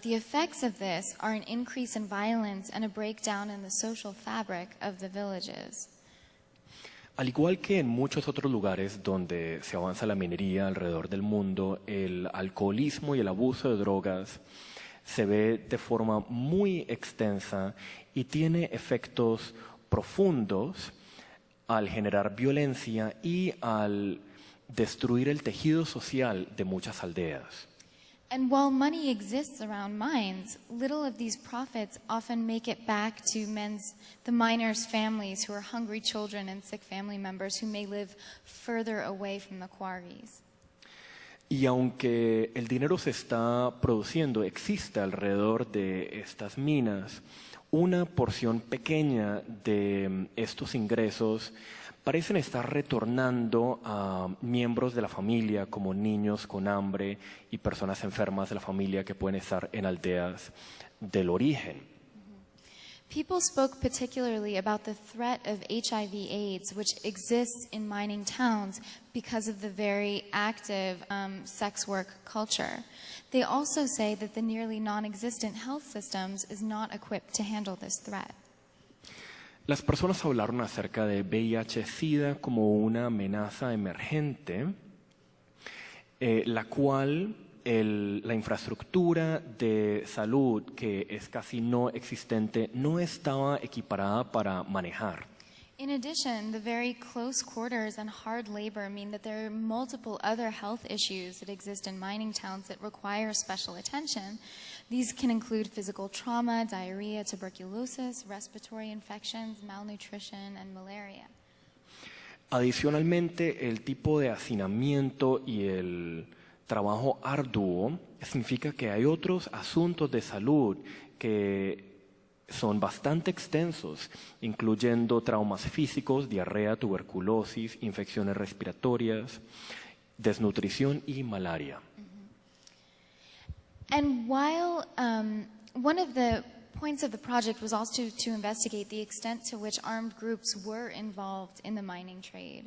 the effects of this are an increase in violence and a breakdown in the social fabric of the villages. Al igual que en muchos otros lugares donde se avanza la minería alrededor del mundo, el alcoholismo y el abuso de drogas se ve de forma muy extensa y tiene efectos profundos al generar violencia y al destruir el tejido social de muchas aldeas. And while money exists around mines, little of these profits often make it back to the miners' families who are hungry children and sick family members who may live further away from the quarries. Y aunque el dinero se está produciendo, existe alrededor de estas minas una porción pequeña de estos ingresos parecen estar retornando a miembros de la familia, como niños con hambre y personas enfermas de la familia que pueden estar en aldeas del origen. People spoke particularly about the threat of HIV/AIDS, which exists in mining towns because of the very active sex work culture. They also say that the nearly non-existent health systems is not equipped to handle this threat. Las personas hablaron acerca de VIH-Sida como una amenaza emergente, la cual la infraestructura de salud, que es casi no existente, no estaba equiparada para manejar. In addition, the very close quarters and hard labor mean that there are multiple other health issues that exist in mining towns that require special attention. These can include physical trauma, diarrhea, tuberculosis, respiratory infections, malnutrition, and malaria. Adicionalmente, el tipo de hacinamiento y el trabajo arduo significa que hay otros asuntos de salud que son bastante extensos, incluyendo traumas físicos, diarrea, tuberculosis, infecciones respiratorias, desnutrición y malaria. And while one of the points of the project was also to investigate the extent to which armed groups were involved in the mining trade.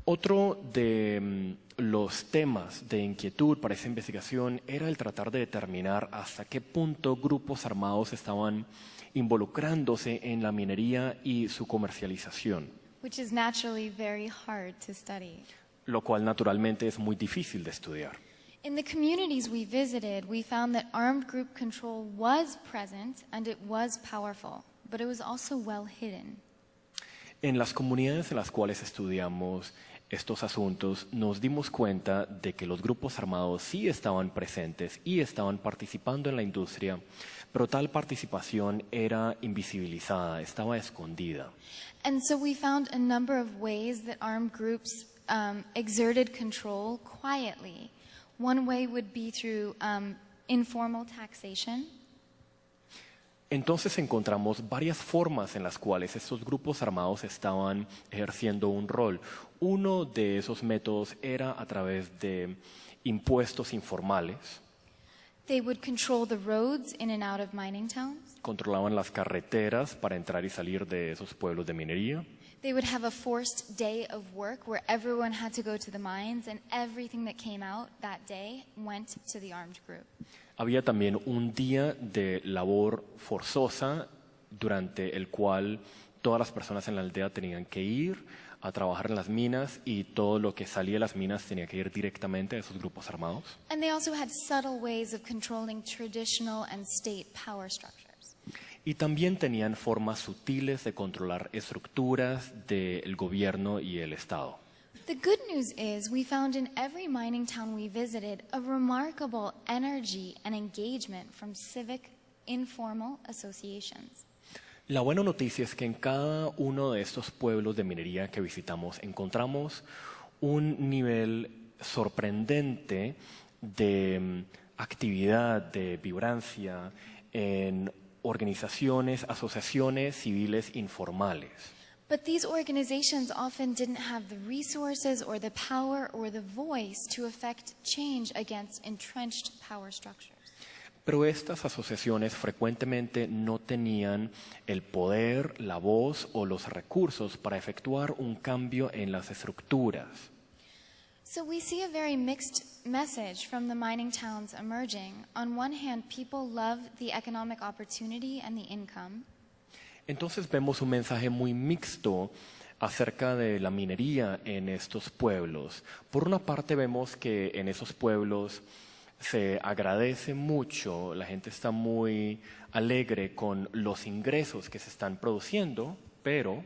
Otro de los temas de inquietud para esa investigación era el tratar de determinar hasta qué punto grupos armados estaban involucrándose en la minería y su comercialización, Which is naturally very hard to study. lo cual naturalmente es muy difícil de estudiar. In the communities we visited, we found that armed group control was present and it was powerful, but it was also well hidden. En las comunidades en las cuales estudiamos, estos asuntos, nos dimos cuenta de que los grupos armados sí estaban presentes y estaban participando en la industria, pero tal participación era invisibilizada, estaba escondida. And so we found a number of ways that armed groups exerted control quietly. One way would be through informal taxation. Entonces encontramos varias formas en las cuales estos grupos armados estaban ejerciendo un rol. Uno de esos métodos era a través de impuestos informales. They would control the roads in and out of mining towns. Controlaban las carreteras para entrar y salir de esos pueblos de minería. They would have a forced day of work where everyone had to go to the mines and everything that came out that day went to the armed group. Había también un día de labor forzosa durante el cual todas las personas en la aldea tenían que ir a trabajar en las minas y todo lo que salía de las minas tenía que ir directamente a esos grupos armados. And they also had subtle ways of controlling traditional and state power structures. Y también tenían formas sutiles de controlar estructuras del gobierno y el Estado. The good news is we found in every mining town we visited a remarkable energy and engagement from civic informal associations. La buena noticia es que en cada uno de estos pueblos de minería que visitamos encontramos un nivel sorprendente de actividad, de vibrancia en organizaciones, asociaciones civiles informales. But these organizations often didn't have the resources or the power or the voice to effect change against entrenched power structures. Pero estas asociaciones frecuentemente no tenían el poder, la voz o los recursos para efectuar un cambio en las estructuras. So we see a very mixed message from the mining towns emerging. On one hand, people love the economic opportunity and the income. Entonces vemos un mensaje muy mixto acerca de la minería en estos pueblos. Por una parte vemos que en esos pueblos se agradece mucho, la gente está muy alegre con los ingresos que se están produciendo, pero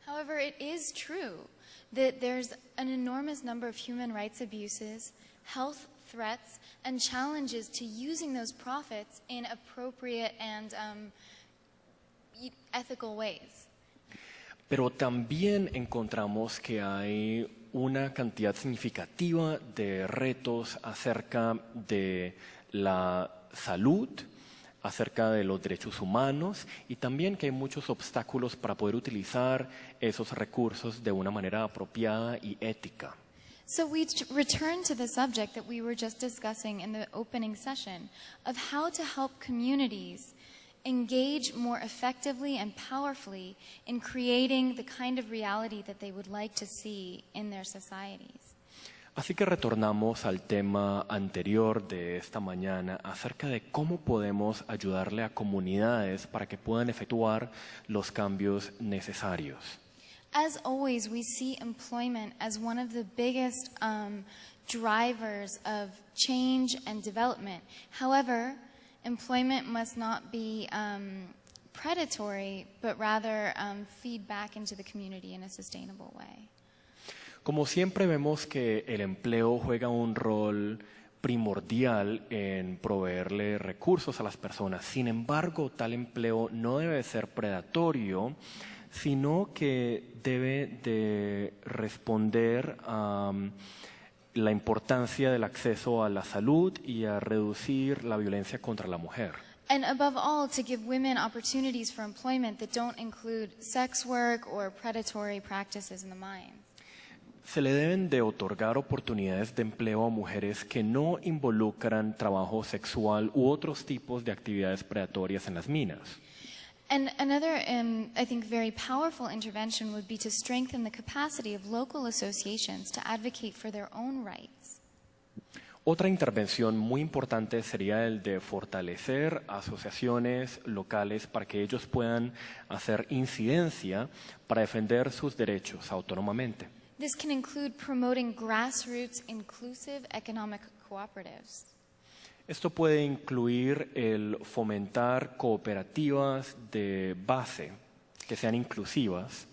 However, it is true that there's an enormous number of human rights abuses, health threats, and challenges to using those profits in appropriate and ethical ways. Pero también encontramos que hay una cantidad significativa de retos acerca de la salud, acerca de los derechos humanos y también que hay muchos obstáculos para poder utilizar esos recursos de una manera apropiada y ética. So we return to the subject that we were just discussing in the opening session of how to help communities engage more effectively and powerfully in creating the kind of reality that they would like to see in their societies. Así que retornamos al tema anterior de esta mañana acerca de cómo podemos ayudarle a comunidades para que puedan efectuar los cambios necesarios. As always, we see employment as one of the biggest drivers of change and development. However, employment must not be predatory, but rather feed back into the community in a sustainable way. Como siempre vemos que el empleo juega un rol primordial en proveerle recursos a las personas. Sin embargo, tal empleo no debe ser predatorio, sino que debe de responder a la importancia del acceso a la salud y a reducir la violencia contra la mujer. And above all, to give women opportunities for employment that don't include sex work or predatory practices in the mines. Se le deben de otorgar oportunidades de empleo a mujeres que no involucran trabajo sexual u otros tipos de actividades predatorias en las minas. And another, I think, very powerful intervention would be to strengthen the capacity of local associations to advocate for their own rights. Otra intervención muy importante sería el de fortalecer asociaciones locales para que ellos puedan hacer incidencia para defender sus derechos autónomamente. This can include promoting grassroots inclusive economic cooperatives. Esto puede incluir el fomentar cooperativas de base que sean inclusivas.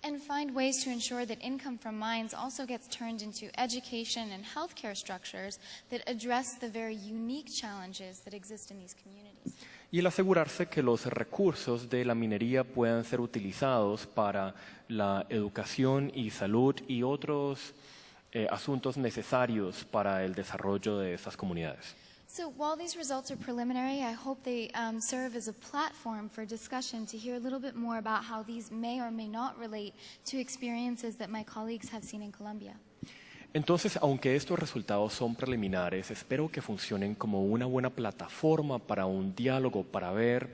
And find ways to ensure that income from mines also gets turned into education and healthcare structures that address the very unique challenges that exist in these communities. Y el asegurarse que los recursos de la minería puedan ser utilizados para la educación y salud y otros asuntos necesarios para el desarrollo de esas comunidades. So while these results are preliminary, I hope they serve as a platform for discussion to hear a little bit more about how these may or may not relate to experiences that my colleagues have seen in Colombia. Entonces, aunque estos resultados son preliminares, espero que funcionen como una buena plataforma para un diálogo, para ver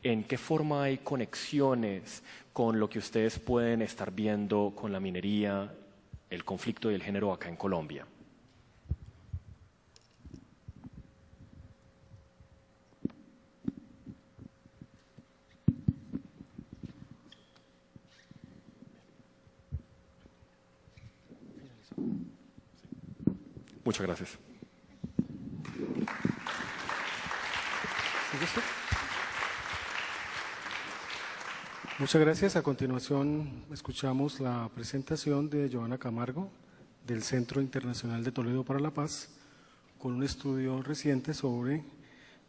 en qué forma hay conexiones con lo que ustedes pueden estar viendo con la minería, el conflicto y el género acá en Colombia. Muchas gracias. Muchas gracias. A continuación escuchamos la presentación de Joana Camargo del Centro Internacional de Toledo para la Paz con un estudio reciente sobre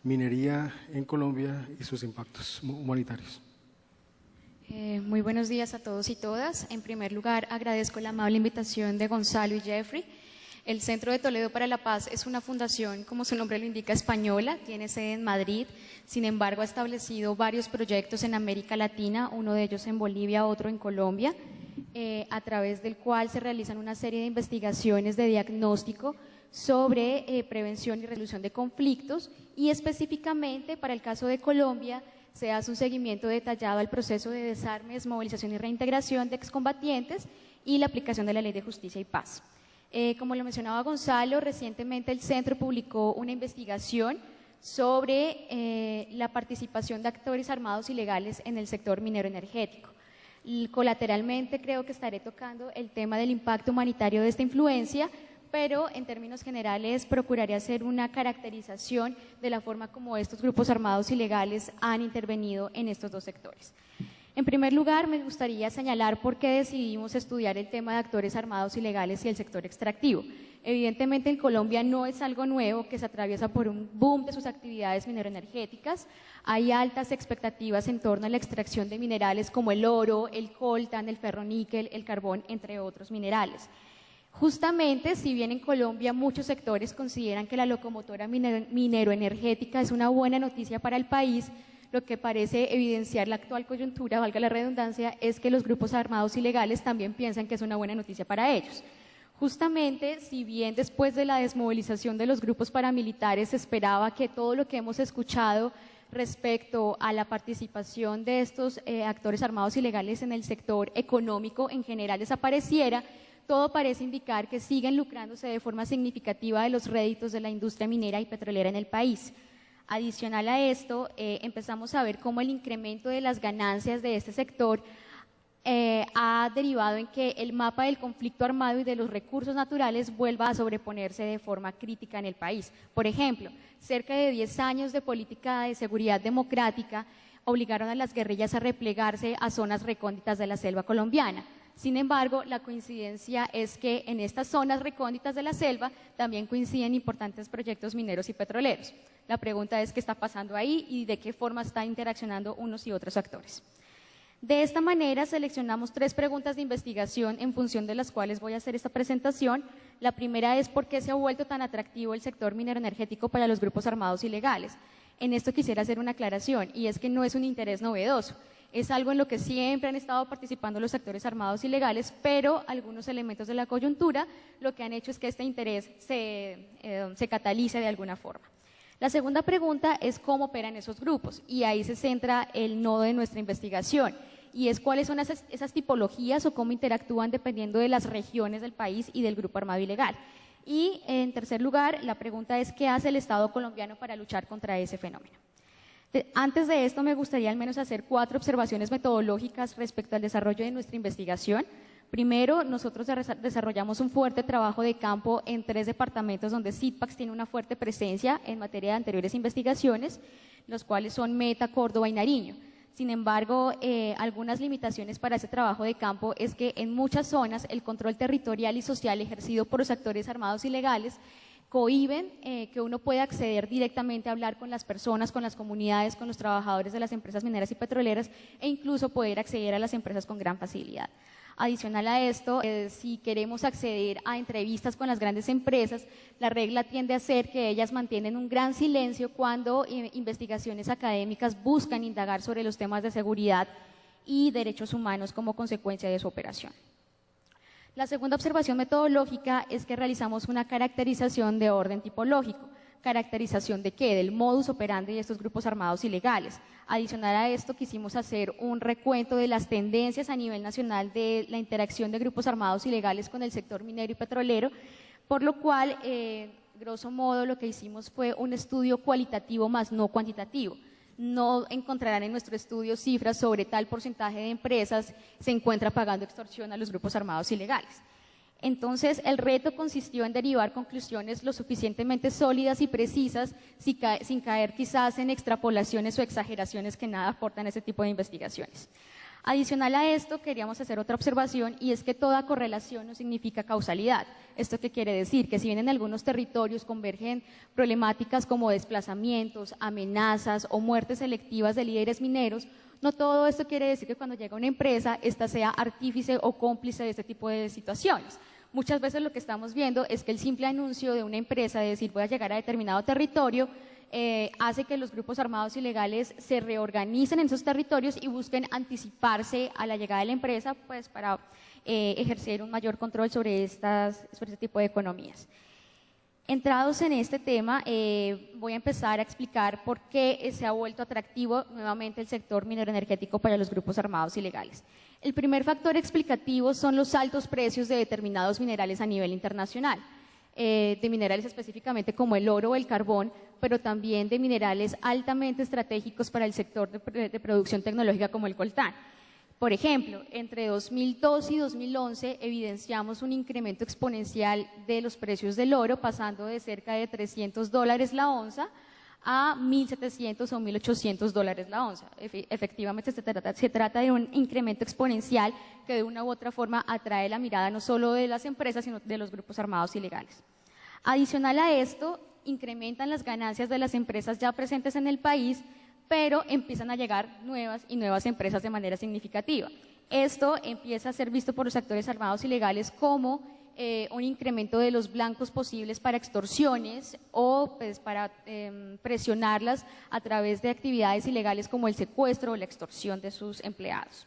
minería en Colombia y sus impactos humanitarios. Muy buenos días a todos y todas. En primer lugar, agradezco la amable invitación de Gonzalo y Jeffrey. El Centro de Toledo para la Paz es una fundación, como su nombre lo indica, española, tiene sede en Madrid, sin embargo ha establecido varios proyectos en América Latina, uno de ellos en Bolivia, otro en Colombia, a través del cual se realizan una serie de investigaciones de diagnóstico sobre prevención y resolución de conflictos y específicamente para el caso de Colombia se hace un seguimiento detallado al proceso de desarme, desmovilización y reintegración de excombatientes y la aplicación de la Ley de Justicia y Paz. Como lo mencionaba Gonzalo, recientemente el centro publicó una investigación sobre la participación de actores armados ilegales en el sector minero energético. Colateralmente creo que estaré tocando el tema del impacto humanitario de esta influencia, pero en términos generales procuraré hacer una caracterización de la forma como estos grupos armados ilegales han intervenido en estos dos sectores. En primer lugar, me gustaría señalar por qué decidimos estudiar el tema de actores armados ilegales y el sector extractivo. Evidentemente, en Colombia no es algo nuevo que se atraviesa por un boom de sus actividades mineroenergéticas. Hay altas expectativas en torno a la extracción de minerales como el oro, el coltan, el ferroníquel, el carbón, entre otros minerales. Justamente, si bien en Colombia muchos sectores consideran que la locomotora mineroenergética es una buena noticia para el país, lo que parece evidenciar la actual coyuntura, valga la redundancia, es que los grupos armados ilegales también piensan que es una buena noticia para ellos. Justamente, si bien después de la desmovilización de los grupos paramilitares se esperaba que todo lo que hemos escuchado respecto a la participación de estos actores armados ilegales en el sector económico en general desapareciera, todo parece indicar que siguen lucrándose de forma significativa de los réditos de la industria minera y petrolera en el país. Adicional a esto, empezamos a ver cómo el incremento de las ganancias de este sector ha derivado en que el mapa del conflicto armado y de los recursos naturales vuelva a sobreponerse de forma crítica en el país. Por ejemplo, cerca de 10 años de política de seguridad democrática obligaron a las guerrillas a replegarse a zonas recónditas de la selva colombiana. Sin embargo, la coincidencia es que en estas zonas recónditas de la selva también coinciden importantes proyectos mineros y petroleros. La pregunta es qué está pasando ahí y de qué forma están interaccionando unos y otros actores. De esta manera seleccionamos 3 preguntas de investigación en función de las cuales voy a hacer esta presentación. La primera es ¿por qué se ha vuelto tan atractivo el sector minero energético para los grupos armados ilegales? En esto quisiera hacer una aclaración y es que no es un interés novedoso. Es algo en lo que siempre han estado participando los sectores armados ilegales, pero algunos elementos de la coyuntura lo que han hecho es que este interés se catalice de alguna forma. La segunda pregunta es cómo operan esos grupos y ahí se centra el nodo de nuestra investigación y es cuáles son esas tipologías o cómo interactúan dependiendo de las regiones del país y del grupo armado ilegal. Y en tercer lugar, la pregunta es ¿qué hace el Estado colombiano para luchar contra ese fenómeno? Antes de esto me gustaría al menos hacer 4 observaciones metodológicas respecto al desarrollo de nuestra investigación. Primero, nosotros desarrollamos un fuerte trabajo de campo en 3 departamentos donde CITPACS tiene una fuerte presencia en materia de anteriores investigaciones, los cuales son Meta, Córdoba y Nariño. Sin embargo, algunas limitaciones para ese trabajo de campo es que en muchas zonas el control territorial y social ejercido por los actores armados ilegales cohíben que uno pueda acceder directamente a hablar con las personas, con las comunidades, con los trabajadores de las empresas mineras y petroleras e incluso poder acceder a las empresas con gran facilidad. Adicional a esto, si queremos acceder a entrevistas con las grandes empresas, la regla tiende a ser que ellas mantienen un gran silencio cuando investigaciones académicas buscan indagar sobre los temas de seguridad y derechos humanos como consecuencia de su operación. La segunda observación metodológica es que realizamos una caracterización de orden tipológico. ¿Caracterización de qué? Del modus operandi de estos grupos armados ilegales. Adicional a esto, quisimos hacer un recuento de las tendencias a nivel nacional de la interacción de grupos armados ilegales con el sector minero y petrolero, por lo cual, grosso modo, lo que hicimos fue un estudio cualitativo más no cuantitativo. No encontrarán en nuestro estudio cifras sobre tal porcentaje de empresas se encuentra pagando extorsión a los grupos armados ilegales. Entonces, el reto consistió en derivar conclusiones lo suficientemente sólidas y precisas sin caer quizás en extrapolaciones o exageraciones que nada aportan a ese tipo de investigaciones. Adicional a esto, queríamos hacer otra observación y es que toda correlación no significa causalidad. ¿Esto qué quiere decir? Que si bien en algunos territorios convergen problemáticas como desplazamientos, amenazas o muertes selectivas de líderes mineros, no todo esto quiere decir que cuando llega una empresa, esta sea artífice o cómplice de este tipo de situaciones. Muchas veces lo que estamos viendo es que el simple anuncio de una empresa de decir voy a llegar a determinado territorio hace que los grupos armados ilegales se reorganicen en esos territorios y busquen anticiparse a la llegada de la empresa pues, para ejercer un mayor control sobre este tipo de economías. Entrados en este tema, voy a empezar a explicar por qué se ha vuelto atractivo nuevamente el sector minero energético para los grupos armados ilegales. El primer factor explicativo son los altos precios de determinados minerales a nivel internacional, de minerales específicamente como el oro o el carbón, pero también de minerales altamente estratégicos para el sector de producción tecnológica como el coltán. Por ejemplo, entre 2002 y 2011 evidenciamos un incremento exponencial de los precios del oro, pasando de cerca de $300 la onza a $1.700 o $1.800 la onza. Efectivamente, se trata de un incremento exponencial que de una u otra forma atrae la mirada no solo de las empresas, sino de los grupos armados ilegales. Adicional a esto, incrementan las ganancias de las empresas ya presentes en el país, pero empiezan a llegar nuevas y nuevas empresas de manera significativa. Esto empieza a ser visto por los actores armados ilegales como un incremento de los blancos posibles para extorsiones o pues, para presionarlas a través de actividades ilegales como el secuestro o la extorsión de sus empleados.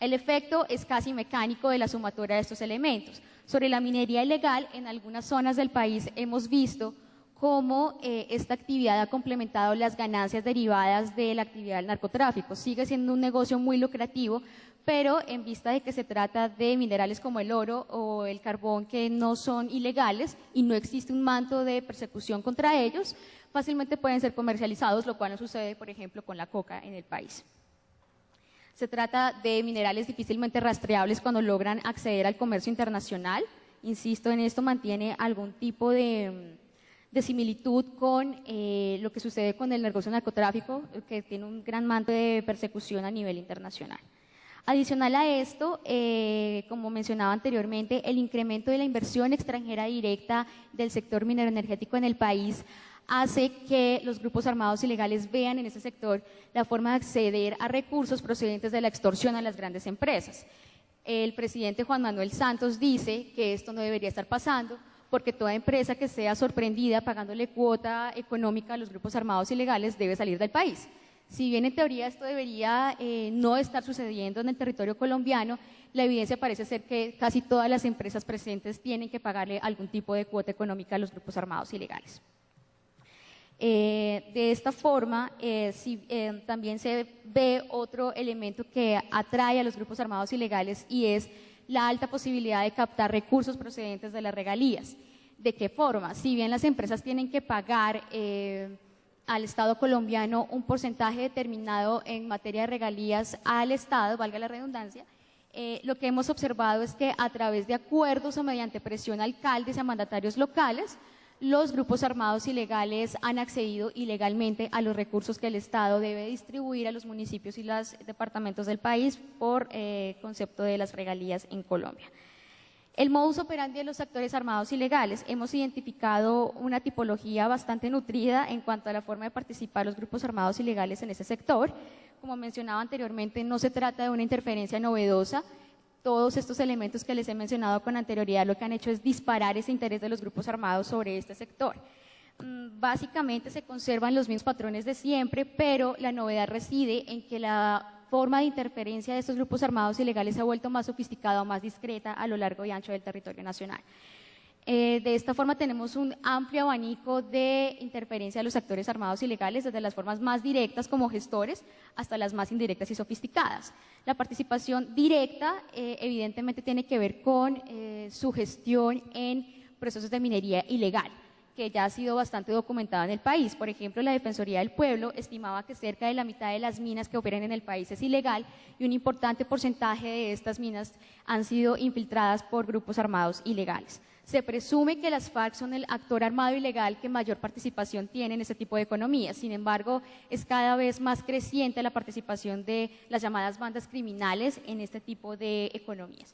El efecto es casi mecánico de la sumatoria de estos elementos. Sobre la minería ilegal, en algunas zonas del país hemos visto cómo esta actividad ha complementado las ganancias derivadas de la actividad del narcotráfico. Sigue siendo un negocio muy lucrativo, pero en vista de que se trata de minerales como el oro o el carbón que no son ilegales y no existe un manto de persecución contra ellos, fácilmente pueden ser comercializados, lo cual no sucede, por ejemplo, con la coca en el país. Se trata de minerales difícilmente rastreables cuando logran acceder al comercio internacional. Insisto, en esto mantiene algún tipo de similitud con lo que sucede con el negocio narcotráfico, que tiene un gran manto de persecución a nivel internacional. Adicional a esto, como mencionaba anteriormente, el incremento de la inversión extranjera directa del sector minero energético en el país hace que los grupos armados ilegales vean en ese sector la forma de acceder a recursos procedentes de la extorsión a las grandes empresas. El presidente Juan Manuel Santos dice que esto no debería estar pasando, porque toda empresa que sea sorprendida pagándole cuota económica a los grupos armados ilegales debe salir del país. Si bien en teoría esto debería no estar sucediendo en el territorio colombiano, la evidencia parece ser que casi todas las empresas presentes tienen que pagarle algún tipo de cuota económica a los grupos armados ilegales. De esta forma, también se ve otro elemento que atrae a los grupos armados ilegales y es la alta posibilidad de captar recursos procedentes de las regalías. ¿De qué forma? Si bien las empresas tienen que pagar al Estado colombiano un porcentaje determinado en materia de regalías al Estado, valga la redundancia, lo que hemos observado es que a través de acuerdos o mediante presión a alcaldes y a mandatarios locales, los grupos armados ilegales han accedido ilegalmente a los recursos que el Estado debe distribuir a los municipios y los departamentos del país por concepto de las regalías en Colombia. El modus operandi de los actores armados ilegales. Hemos identificado una tipología bastante nutrida en cuanto a la forma de participar los grupos armados ilegales en ese sector. Como mencionaba anteriormente, no se trata de una interferencia novedosa. Todos estos elementos que les he mencionado con anterioridad lo que han hecho es disparar ese interés de los grupos armados sobre este sector. Básicamente se conservan los mismos patrones de siempre, pero la novedad reside en que la forma de interferencia de estos grupos armados ilegales se ha vuelto más sofisticada o más discreta a lo largo y ancho del territorio nacional. De esta forma tenemos un amplio abanico de interferencia de los actores armados ilegales, desde las formas más directas como gestores hasta las más indirectas y sofisticadas. La participación directa evidentemente tiene que ver con su gestión en procesos de minería ilegal, que ya ha sido bastante documentada en el país. Por ejemplo, la Defensoría del Pueblo estimaba que cerca de la mitad de las minas que operan en el país es ilegal y un importante porcentaje de estas minas han sido infiltradas por grupos armados ilegales. Se presume que las FARC son el actor armado ilegal que mayor participación tiene en este tipo de economías. Sin embargo, es cada vez más creciente la participación de las llamadas bandas criminales en este tipo de economías.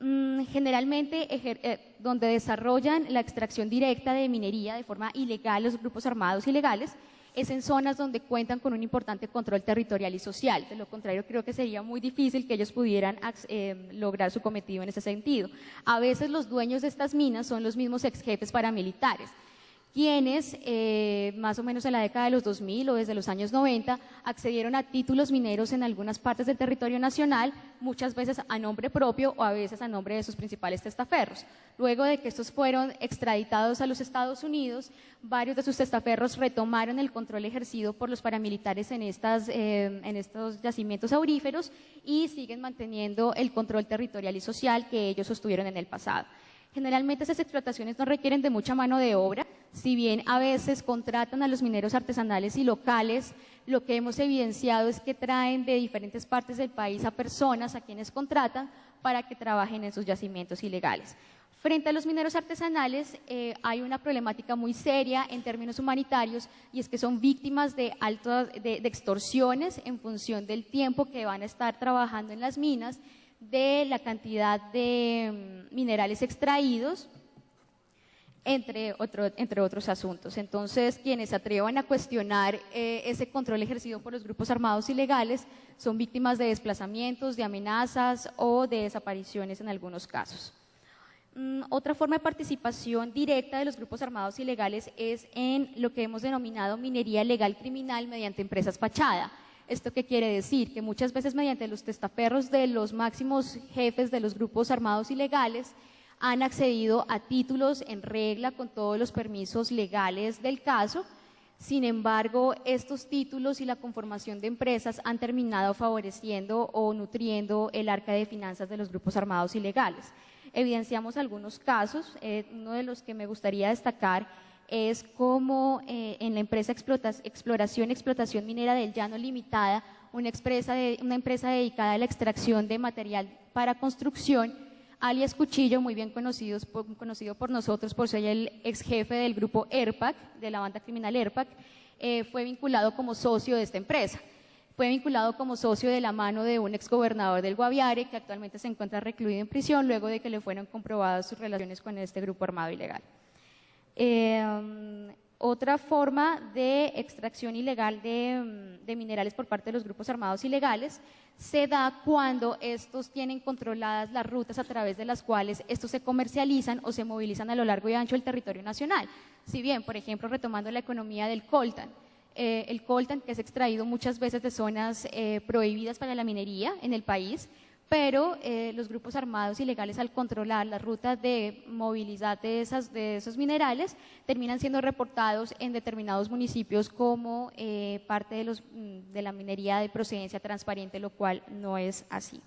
Generalmente, donde desarrollan la extracción directa de minería de forma ilegal los grupos armados ilegales, es en zonas donde cuentan con un importante control territorial y social. De lo contrario, creo que sería muy difícil que ellos pudieran lograr su cometido en ese sentido. A veces los dueños de estas minas son los mismos ex jefes paramilitares, quienes más o menos en la década de los 2000 o desde los años 90 accedieron a títulos mineros en algunas partes del territorio nacional, muchas veces a nombre propio o a veces a nombre de sus principales testaferros. Luego de que estos fueron extraditados a los Estados Unidos, varios de sus testaferros retomaron el control ejercido por los paramilitares en estos yacimientos auríferos y siguen manteniendo el control territorial y social que ellos sostuvieron en el pasado. Generalmente esas explotaciones no requieren de mucha mano de obra, si bien a veces contratan a los mineros artesanales y locales, lo que hemos evidenciado es que traen de diferentes partes del país a personas a quienes contratan para que trabajen en sus yacimientos ilegales. Frente a los mineros artesanales hay una problemática muy seria en términos humanitarios y es que son víctimas de extorsiones en función del tiempo que van a estar trabajando en las minas, de la cantidad de minerales extraídos, entre otros asuntos. Entonces, quienes se atrevan a cuestionar ese control ejercido por los grupos armados ilegales son víctimas de desplazamientos, de amenazas o de desapariciones en algunos casos. Otra forma de participación directa de los grupos armados ilegales es en lo que hemos denominado minería legal criminal mediante empresas fachada. ¿Esto qué quiere decir? Que muchas veces mediante los testaferros de los máximos jefes de los grupos armados ilegales han accedido a títulos en regla con todos los permisos legales del caso. Sin embargo, estos títulos y la conformación de empresas han terminado favoreciendo o nutriendo el arca de finanzas de los grupos armados ilegales. Evidenciamos algunos casos, uno de los que me gustaría destacar es como en la empresa Exploración y Explotación Minera del Llano Limitada, una empresa dedicada a la extracción de material para construcción, alias Cuchillo, muy bien conocido por nosotros por ser el ex jefe del grupo ERPAC, de la banda criminal ERPAC, fue vinculado como socio de esta empresa. Fue vinculado como socio de la mano de un exgobernador del Guaviare, que actualmente se encuentra recluido en prisión luego de que le fueron comprobadas sus relaciones con este grupo armado ilegal. Otra forma de extracción ilegal de minerales por parte de los grupos armados ilegales se da cuando estos tienen controladas las rutas a través de las cuales estos se comercializan o se movilizan a lo largo y ancho del territorio nacional. Si bien, por ejemplo, retomando la economía del coltan, el coltan que es extraído muchas veces de zonas prohibidas para la minería en el país, pero los grupos armados ilegales al controlar la ruta de movilidad de esos minerales terminan siendo reportados en determinados municipios como parte de la minería de procedencia transparente, lo cual no es así.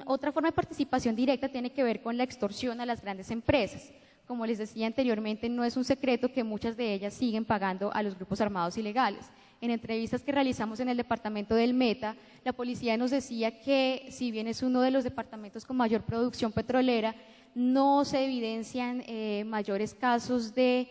Otra forma de participación directa tiene que ver con la extorsión a las grandes empresas. Como les decía anteriormente, no es un secreto que muchas de ellas siguen pagando a los grupos armados ilegales. En entrevistas que realizamos en el departamento del Meta, la policía nos decía que si bien es uno de los departamentos con mayor producción petrolera, no se evidencian mayores casos de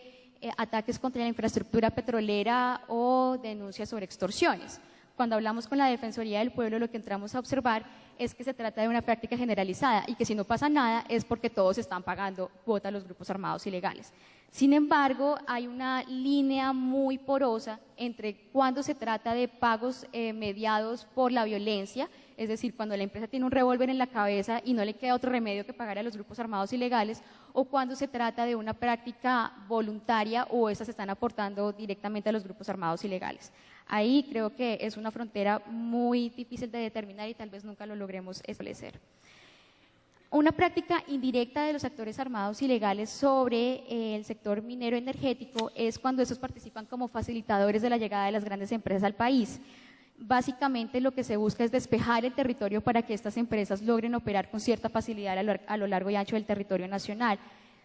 ataques contra la infraestructura petrolera o denuncias sobre extorsiones. Cuando hablamos con la Defensoría del Pueblo, lo que entramos a observar es que se trata de una práctica generalizada y que si no pasa nada es porque todos están pagando cuota a los grupos armados ilegales. Sin embargo, hay una línea muy porosa entre cuando se trata de pagos mediados por la violencia, es decir, cuando la empresa tiene un revólver en la cabeza y no le queda otro remedio que pagar a los grupos armados ilegales, o cuando se trata de una práctica voluntaria o esas están aportando directamente a los grupos armados ilegales. Ahí creo que es una frontera muy difícil de determinar y tal vez nunca lo logremos establecer. Una práctica indirecta de los actores armados ilegales sobre el sector minero energético es cuando estos participan como facilitadores de la llegada de las grandes empresas al país. Básicamente lo que se busca es despejar el territorio para que estas empresas logren operar con cierta facilidad a lo largo y ancho del territorio nacional.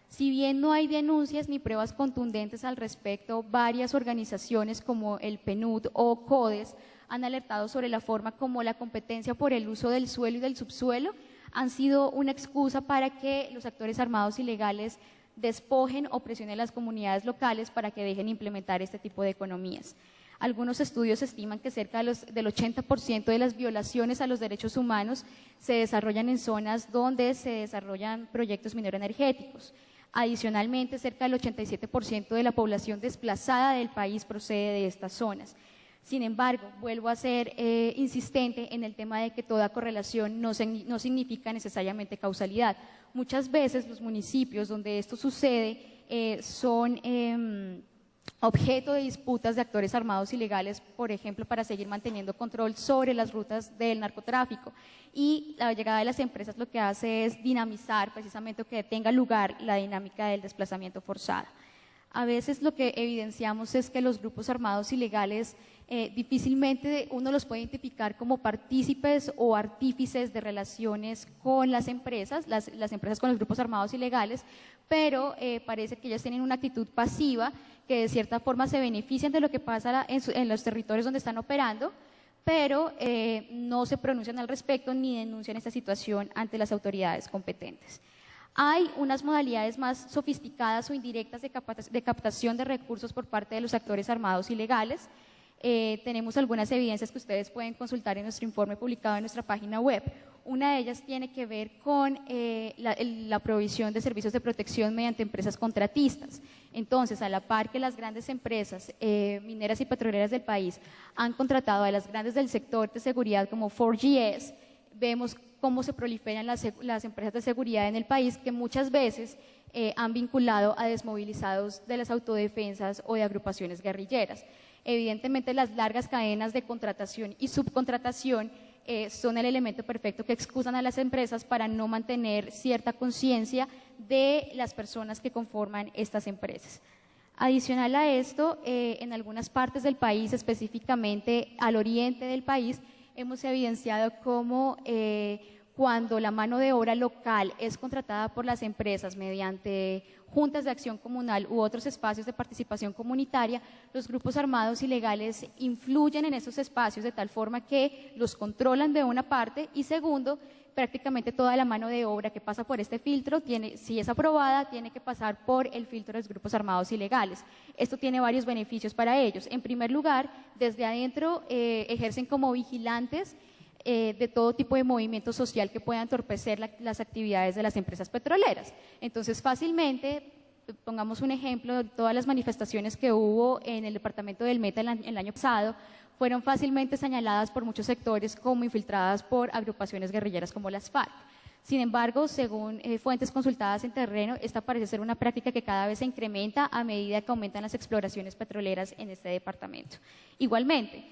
Si bien no hay denuncias ni pruebas contundentes al respecto, varias organizaciones como el PNUD o CODES han alertado sobre la forma como la competencia por el uso del suelo y del subsuelo han sido una excusa para que los actores armados ilegales despojen o presionen a las comunidades locales para que dejen implementar este tipo de economías. Algunos estudios estiman que cerca del 80% de las violaciones a los derechos humanos se desarrollan en zonas donde se desarrollan proyectos mineroenergéticos. Adicionalmente, cerca del 87% de la población desplazada del país procede de estas zonas. Sin embargo, vuelvo a ser insistente en el tema de que toda correlación no significa necesariamente causalidad. Muchas veces los municipios donde esto sucede son objeto de disputas de actores armados ilegales, por ejemplo, para seguir manteniendo control sobre las rutas del narcotráfico. Y la llegada de las empresas lo que hace es dinamizar precisamente que tenga lugar la dinámica del desplazamiento forzado. A veces lo que evidenciamos es que los grupos armados ilegales difícilmente uno los puede identificar como partícipes o artífices de relaciones con las empresas con los grupos armados ilegales, pero parece que ellos tienen una actitud pasiva, que de cierta forma se benefician de lo que pasa en los territorios donde están operando, pero no se pronuncian al respecto ni denuncian esta situación ante las autoridades competentes. Hay unas modalidades más sofisticadas o indirectas de captación de recursos por parte de los actores armados ilegales. Tenemos algunas evidencias que ustedes pueden consultar en nuestro informe publicado en nuestra página web. Una de ellas tiene que ver con la provisión de servicios de protección mediante empresas contratistas. Entonces, a la par que las grandes empresas mineras y petroleras del país han contratado a las grandes del sector de seguridad como 4GS, vemos cómo se proliferan las empresas de seguridad en el país que muchas veces han vinculado a desmovilizados de las autodefensas o de agrupaciones guerrilleras. Evidentemente, las largas cadenas de contratación y subcontratación son el elemento perfecto que excusan a las empresas para no mantener cierta conciencia de las personas que conforman estas empresas. Adicional a esto, en algunas partes del país, específicamente al oriente del país, hemos evidenciado cómo cuando la mano de obra local es contratada por las empresas mediante juntas de acción comunal u otros espacios de participación comunitaria, los grupos armados ilegales influyen en esos espacios de tal forma que los controlan de una parte y segundo, prácticamente toda la mano de obra que pasa por este filtro, si es aprobada, tiene que pasar por el filtro de los grupos armados ilegales. Esto tiene varios beneficios para ellos. En primer lugar, desde adentro ejercen como vigilantes de todo tipo de movimiento social que pueda entorpecer las actividades de las empresas petroleras. Entonces, fácilmente, pongamos un ejemplo, todas las manifestaciones que hubo en el departamento del Meta el año pasado fueron fácilmente señaladas por muchos sectores como infiltradas por agrupaciones guerrilleras como las FARC. Sin embargo, según fuentes consultadas en terreno, esta parece ser una práctica que cada vez se incrementa a medida que aumentan las exploraciones petroleras en este departamento. Igualmente,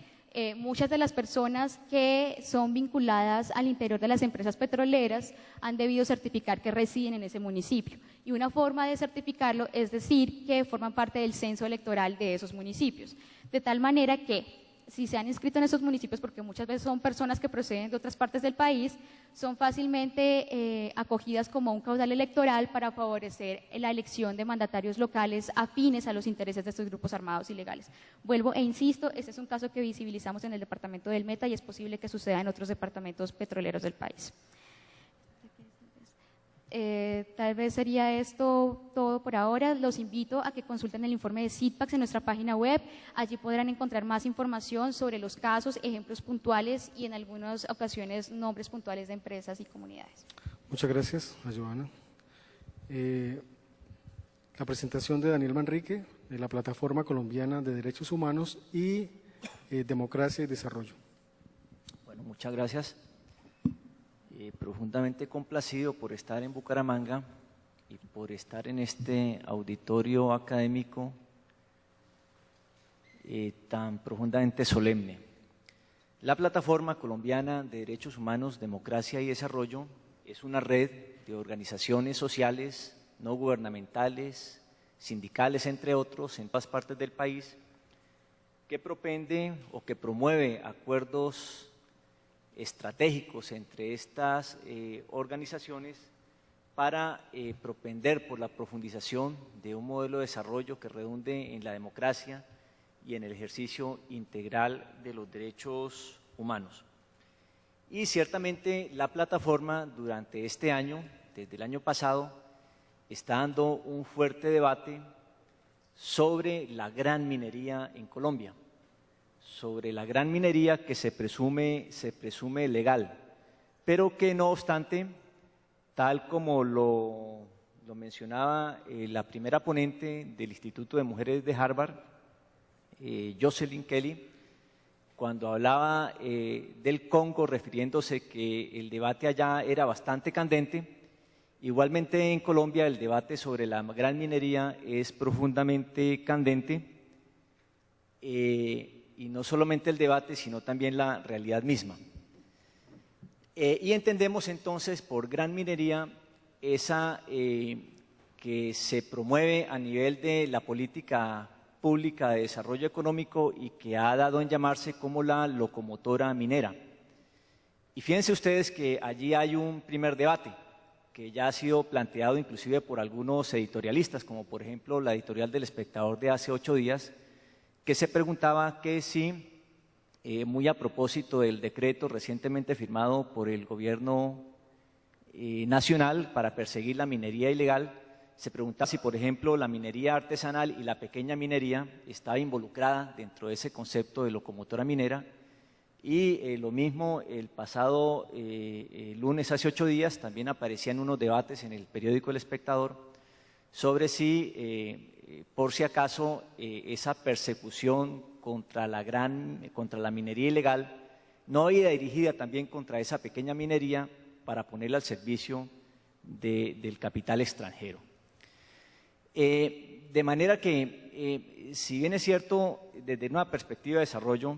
muchas de las personas que son vinculadas al interior de las empresas petroleras han debido certificar que residen en ese municipio. Y una forma de certificarlo es decir que forman parte del censo electoral de esos municipios. De tal manera que si se han inscrito en esos municipios, porque muchas veces son personas que proceden de otras partes del país, son fácilmente acogidas como un caudal electoral para favorecer la elección de mandatarios locales afines a los intereses de estos grupos armados ilegales. Vuelvo e insisto, este es un caso que visibilizamos en el departamento del Meta y es posible que suceda en otros departamentos petroleros del país. Tal vez sería esto todo por ahora. Los invito a que consulten el informe de SITPACS en nuestra página web. Allí podrán encontrar más información sobre los casos, ejemplos puntuales y en algunas ocasiones nombres puntuales de empresas y comunidades. Muchas gracias a Joana. La presentación de Daniel Manrique, de la Plataforma Colombiana de Derechos Humanos y Democracia y Desarrollo. Bueno, muchas gracias. Profundamente complacido por estar en Bucaramanga y por estar en este auditorio académico tan profundamente solemne. La Plataforma Colombiana de Derechos Humanos, Democracia y Desarrollo es una red de organizaciones sociales, no gubernamentales, sindicales, entre otros, en todas partes del país, que propende o que promueve acuerdos estratégicos entre estas organizaciones para propender por la profundización de un modelo de desarrollo que redunde en la democracia y en el ejercicio integral de los derechos humanos. Y ciertamente la plataforma durante este año, desde el año pasado, está dando un fuerte debate sobre la gran minería en Colombia, sobre la gran minería que se presume legal, pero que no obstante, tal como lo mencionaba la primera ponente del Instituto de Mujeres de Harvard, Jocelyn Kelly, cuando hablaba del Congo, refiriéndose que el debate allá era bastante candente, igualmente en Colombia el debate sobre la gran minería es profundamente candente, y no solamente el debate, sino también la realidad misma. Y entendemos entonces por gran minería esa que se promueve a nivel de la política pública de desarrollo económico y que ha dado en llamarse como la locomotora minera. Y fíjense ustedes que allí hay un primer debate que ya ha sido planteado inclusive por algunos editorialistas, como por ejemplo la editorial del Espectador de hace 8 días, que se preguntaba que si, muy a propósito del decreto recientemente firmado por el gobierno nacional para perseguir la minería ilegal, se preguntaba si, por ejemplo, la minería artesanal y la pequeña minería estaba involucrada dentro de ese concepto de locomotora minera. Y lo mismo el pasado lunes, hace 8 días, también aparecían unos debates en el periódico El Espectador sobre si por si acaso esa persecución contra la minería ilegal no iba dirigida también contra esa pequeña minería para ponerla al servicio del capital extranjero. De manera que, si bien es cierto, desde una perspectiva de desarrollo,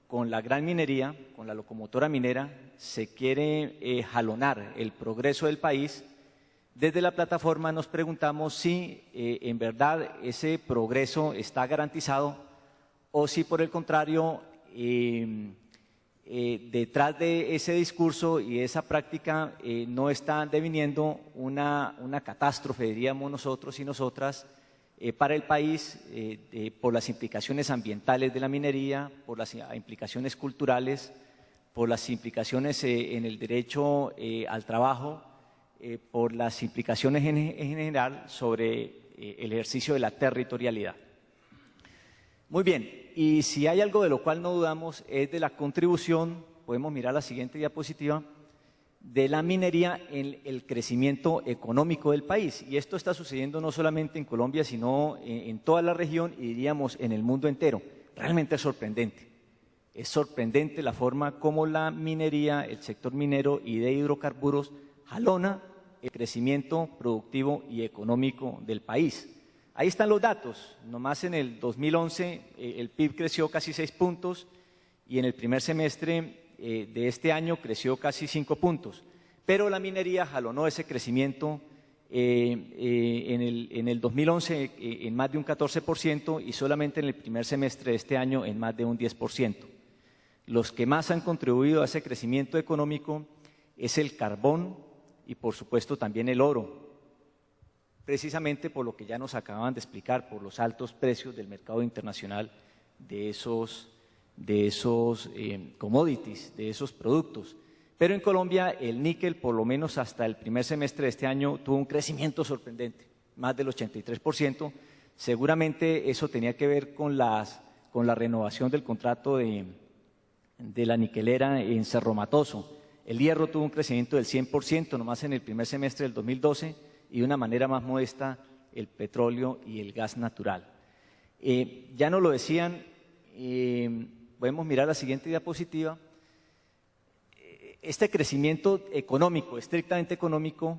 con la gran minería, con la locomotora minera, se quiere jalonar el progreso del país. Desde la plataforma nos preguntamos si en verdad ese progreso está garantizado o si por el contrario detrás de ese discurso y esa práctica no está deviniendo una catástrofe, diríamos nosotros y nosotras, para el país por las implicaciones ambientales de la minería, por las implicaciones culturales, por las implicaciones en el derecho al trabajo, por las implicaciones en general sobre el ejercicio de la territorialidad. Muy bien, y si hay algo de lo cual no dudamos es de la contribución, podemos mirar la siguiente diapositiva, de la minería en el crecimiento económico del país. Y esto está sucediendo no solamente en Colombia, sino en toda la región y diríamos en el mundo entero. Realmente es sorprendente. Es sorprendente la forma como la minería, el sector minero y de hidrocarburos jalona el crecimiento productivo y económico del país. Ahí están los datos. Nomás en el 2011 el PIB creció casi 6 puntos y en el primer semestre de este año creció casi 5 puntos. Pero la minería jalonó ese crecimiento en el 2011 en más de un 14% y solamente en el primer semestre de este año en más de un 10%. Los que más han contribuido a ese crecimiento económico es el carbón y por supuesto también el oro, precisamente por lo que ya nos acababan de explicar, por los altos precios del mercado internacional de esos commodities, de esos productos. Pero en Colombia el níquel, por lo menos hasta el primer semestre de este año, tuvo un crecimiento sorprendente, más del 83%. Seguramente eso tenía que ver con la renovación del contrato de la niquelera en Cerro Matoso. El hierro tuvo un crecimiento del 100% nomás en el primer semestre del 2012 y de una manera más modesta el petróleo y el gas natural. Ya nos lo decían, podemos mirar la siguiente diapositiva. Este crecimiento económico, estrictamente económico,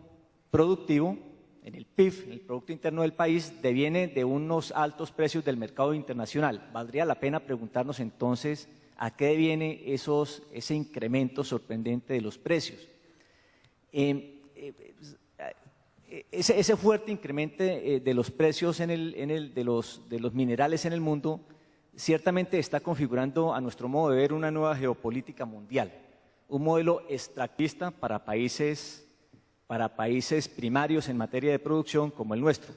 productivo, en el PIB, en el Producto Interno del país, deviene de unos altos precios del mercado internacional. Valdría la pena preguntarnos entonces a qué deviene ese incremento sorprendente de los precios. Ese fuerte incremento de los precios de los minerales en el mundo ciertamente está configurando, a nuestro modo de ver, una nueva geopolítica mundial, un modelo extractivista para países primarios en materia de producción como el nuestro.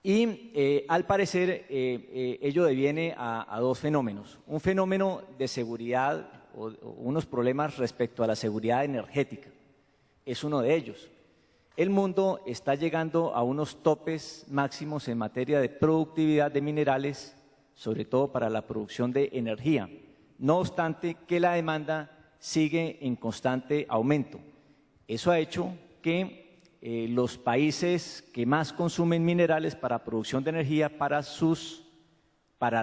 Y al parecer ello deviene a dos fenómenos. Un fenómeno de seguridad o unos problemas respecto a la seguridad energética. Es uno de ellos. El mundo está llegando a unos topes máximos en materia de productividad de minerales, sobre todo para la producción de energía. No obstante que la demanda sigue en constante aumento. Eso ha hecho que los países que más consumen minerales para producción de energía para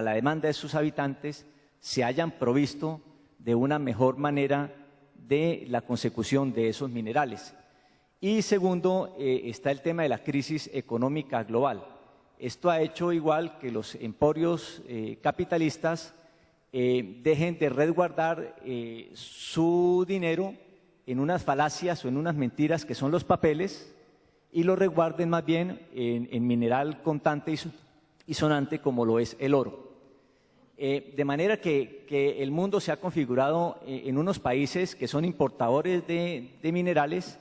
la demanda de sus habitantes se hayan provisto de una mejor manera de la consecución de esos minerales. Y segundo, está el tema de la crisis económica global. Esto ha hecho igual que los emporios capitalistas dejen de resguardar su dinero en unas falacias o en unas mentiras que son los papeles y lo resguarden más bien en mineral contante y sonante como lo es el oro. De manera que el mundo se ha configurado en unos países que son importadores de minerales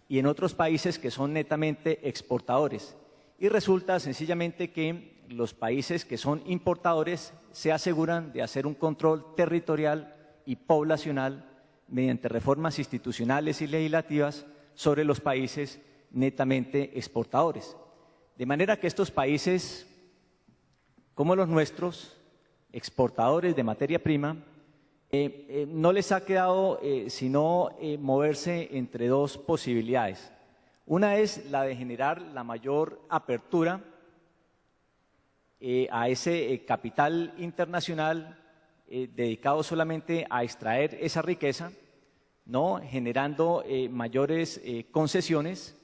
y en otros países que son netamente exportadores. Y resulta sencillamente que los países que son importadores se aseguran de hacer un control territorial y poblacional mediante reformas institucionales y legislativas sobre los países netamente exportadores. De manera que estos países, como los nuestros, exportadores de materia prima, no les ha quedado sino moverse entre dos posibilidades. Una es la de generar la mayor apertura a ese capital internacional dedicado solamente a extraer esa riqueza, ¿no? Generando mayores concesiones,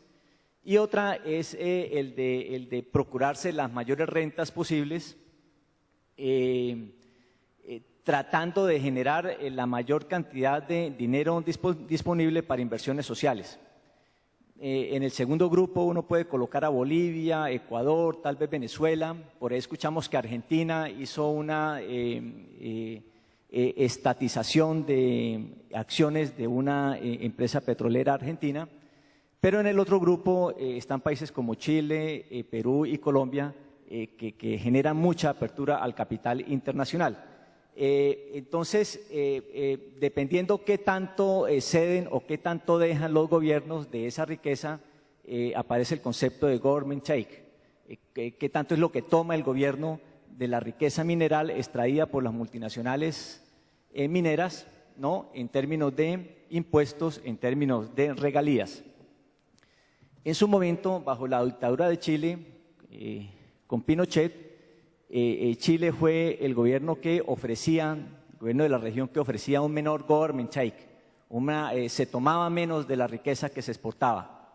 y otra es el de procurarse las mayores rentas posibles, tratando de generar la mayor cantidad de dinero disponible para inversiones sociales. En el segundo grupo uno puede colocar a Bolivia, Ecuador, tal vez Venezuela. Por ahí escuchamos que Argentina hizo una estatización de acciones de una empresa petrolera argentina. Pero en el otro grupo están países como Chile, Perú y Colombia, que generan mucha apertura al capital internacional. Entonces, dependiendo qué tanto ceden o qué tanto dejan los gobiernos de esa riqueza, aparece el concepto de government take. Qué tanto es lo que toma el gobierno de la riqueza mineral extraída por las multinacionales mineras, ¿no? En términos de impuestos, en términos de regalías. En su momento, bajo la dictadura de Chile, con Pinochet, Chile fue el gobierno que ofrecía, el gobierno de la región que ofrecía un menor government take, se tomaba menos de la riqueza que se exportaba.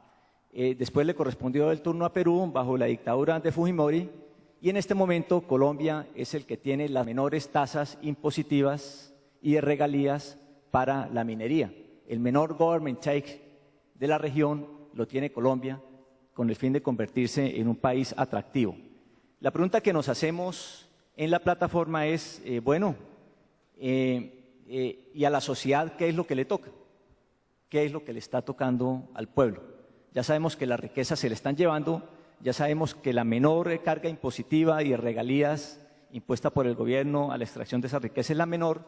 Después le correspondió el turno a Perú bajo la dictadura de Fujimori, y en este momento Colombia es el que tiene las menores tasas impositivas y de regalías para la minería. El menor government take de la región lo tiene Colombia con el fin de convertirse en un país atractivo. La pregunta que nos hacemos en la plataforma es, ¿y a la sociedad qué es lo que le toca? ¿Qué es lo que le está tocando al pueblo? Ya sabemos que las riquezas se le están llevando, ya sabemos que la menor carga impositiva y de regalías impuesta por el gobierno a la extracción de esa riqueza es la menor.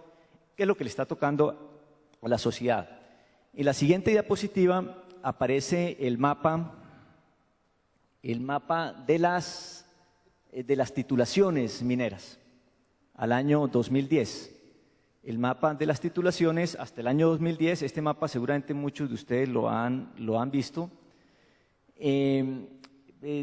¿Qué es lo que le está tocando a la sociedad? En la siguiente diapositiva aparece el mapa de las titulaciones mineras al año 2010. El mapa de las titulaciones hasta el año 2010, este mapa seguramente muchos de ustedes lo han visto,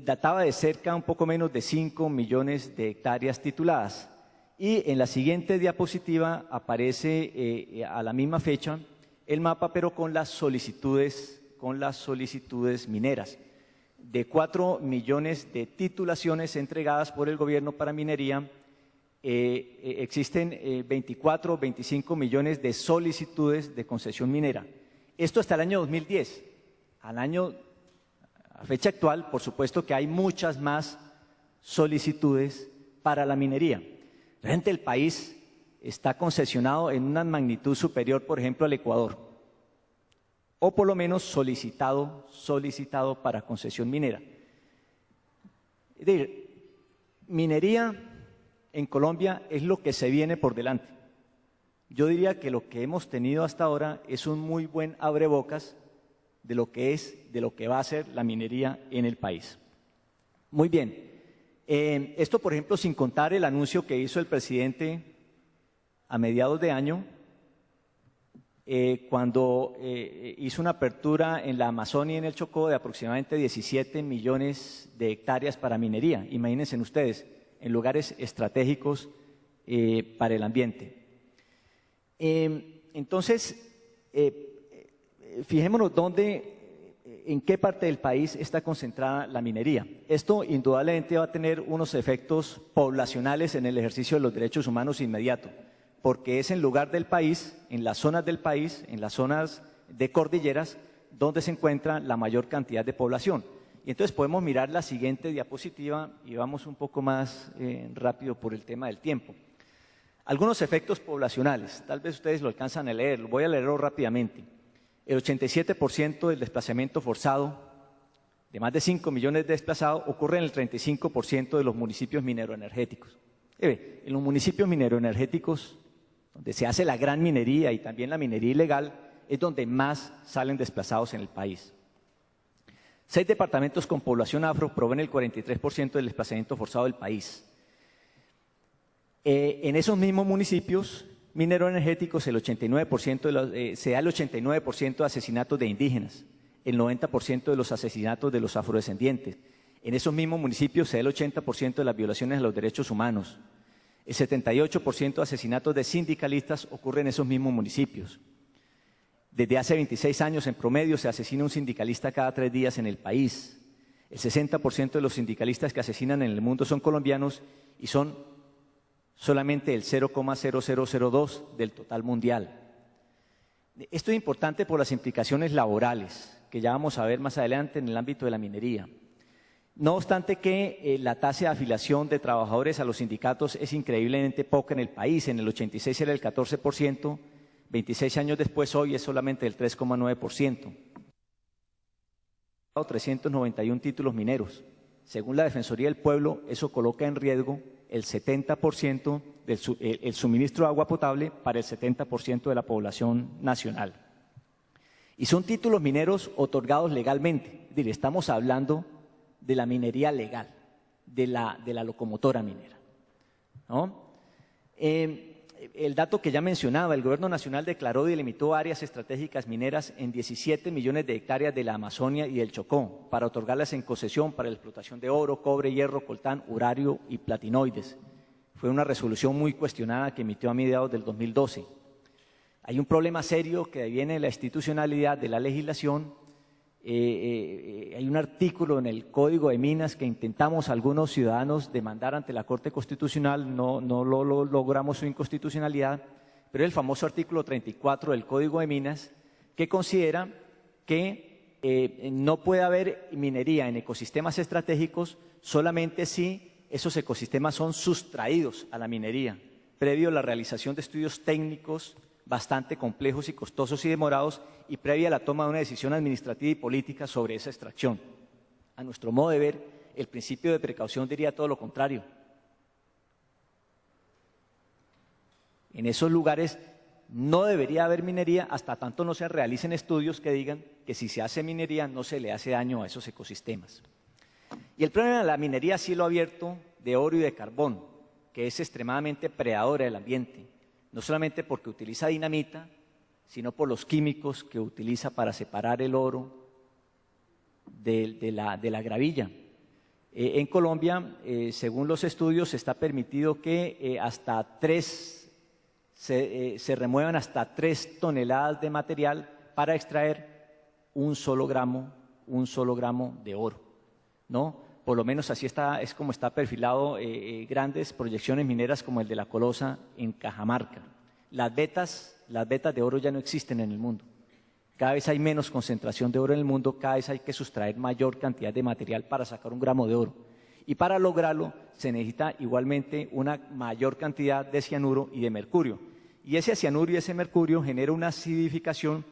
databa de cerca un poco menos de 5 millones de hectáreas tituladas. Y en la siguiente diapositiva aparece a la misma fecha el mapa, pero con las solicitudes mineras. De 4 millones de titulaciones entregadas por el gobierno para minería, existen 24 o 25 millones de solicitudes de concesión minera. Esto hasta el año 2010. A fecha actual, por supuesto que hay muchas más solicitudes para la minería. Realmente el país está concesionado en una magnitud superior, por ejemplo, al Ecuador, o por lo menos solicitado para concesión minera. Es decir, minería en Colombia es lo que se viene por delante. Yo diría que lo que hemos tenido hasta ahora es un muy buen abrebocas de lo que va a ser la minería en el país. Muy bien. Esto, por ejemplo, sin contar el anuncio que hizo el presidente a mediados de año, cuando hizo una apertura en la Amazonia y en el Chocó de aproximadamente 17 millones de hectáreas para minería. Imagínense ustedes, en lugares estratégicos para el ambiente. Entonces, fijémonos en qué parte del país está concentrada la minería. Esto indudablemente va a tener unos efectos poblacionales en el ejercicio de los derechos humanos inmediato, porque es en lugar del país, en las zonas del país, en las zonas de cordilleras, donde se encuentra la mayor cantidad de población. Y entonces podemos mirar la siguiente diapositiva y vamos un poco más rápido por el tema del tiempo. Algunos efectos poblacionales, tal vez ustedes lo alcanzan a leer, voy a leerlo rápidamente. El 87% del desplazamiento forzado, de más de 5 millones de desplazados, ocurre en el 35% de los municipios mineroenergéticos. En los municipios mineroenergéticos, donde se hace la gran minería y también la minería ilegal, es donde más salen desplazados en el país. 6 departamentos con población afro proveen el 43% del desplazamiento forzado del país. En esos mismos municipios mineroenergéticos se da el 89% de asesinatos de indígenas, el 90% de los asesinatos de los afrodescendientes. En esos mismos municipios se da el 80% de las violaciones a los derechos humanos. El 78% de asesinatos de sindicalistas ocurre en esos mismos municipios. Desde hace 26 años en promedio se asesina un sindicalista cada 3 días en el país. El 60% de los sindicalistas que asesinan en el mundo son colombianos y son solamente el 0,0002 del total mundial. Esto es importante por las implicaciones laborales, que ya vamos a ver más adelante en el ámbito de la minería. No obstante que la tasa de afiliación de trabajadores a los sindicatos es increíblemente poca en el país. En el 86 era el 14%, 26 años después hoy es solamente el 3,9%. 391 títulos mineros. Según la Defensoría del Pueblo, eso coloca en riesgo el 70% del suministro de agua potable para el 70% de la población nacional. Y son títulos mineros otorgados legalmente. Es decir, estamos hablando de la minería legal, de la locomotora minera, ¿no? El dato que ya mencionaba, el Gobierno Nacional declaró y delimitó áreas estratégicas mineras en 17 millones de hectáreas de la Amazonia y del Chocó para otorgarlas en concesión para la explotación de oro, cobre, hierro, coltán, uranio y platinoides. Fue una resolución muy cuestionada que emitió a mediados del 2012. Hay un problema serio que viene de la institucionalidad de la legislación. Hay un artículo en el Código de Minas que intentamos algunos ciudadanos demandar ante la Corte Constitucional, no lo logramos su inconstitucionalidad, pero el famoso artículo 34 del Código de Minas que considera que no puede haber minería en ecosistemas estratégicos solamente si esos ecosistemas son sustraídos a la minería, previo a la realización de estudios técnicos bastante complejos y costosos y demorados y previa a la toma de una decisión administrativa y política sobre esa extracción. A nuestro modo de ver, el principio de precaución diría todo lo contrario. En esos lugares No debería haber minería hasta tanto no se realicen estudios que digan que si se hace minería no se le hace daño a esos ecosistemas. Y el problema de la minería a cielo abierto de oro y de carbón, que es extremadamente predadora del ambiente, no solamente porque utiliza dinamita, sino por los químicos que utiliza para separar el oro de la gravilla. En Colombia, según los estudios, está permitido que se remuevan hasta 3 toneladas de material para extraer un solo gramo de oro, ¿no? Por lo menos así es como está perfilado grandes proyecciones mineras como el de la Colosa en Cajamarca. Las vetas de oro ya no existen en el mundo. Cada vez hay menos concentración de oro en el mundo, cada vez hay que sustraer mayor cantidad de material para sacar un gramo de oro. Y para lograrlo se necesita igualmente una mayor cantidad de cianuro y de mercurio. Y ese cianuro y ese mercurio genera una acidificación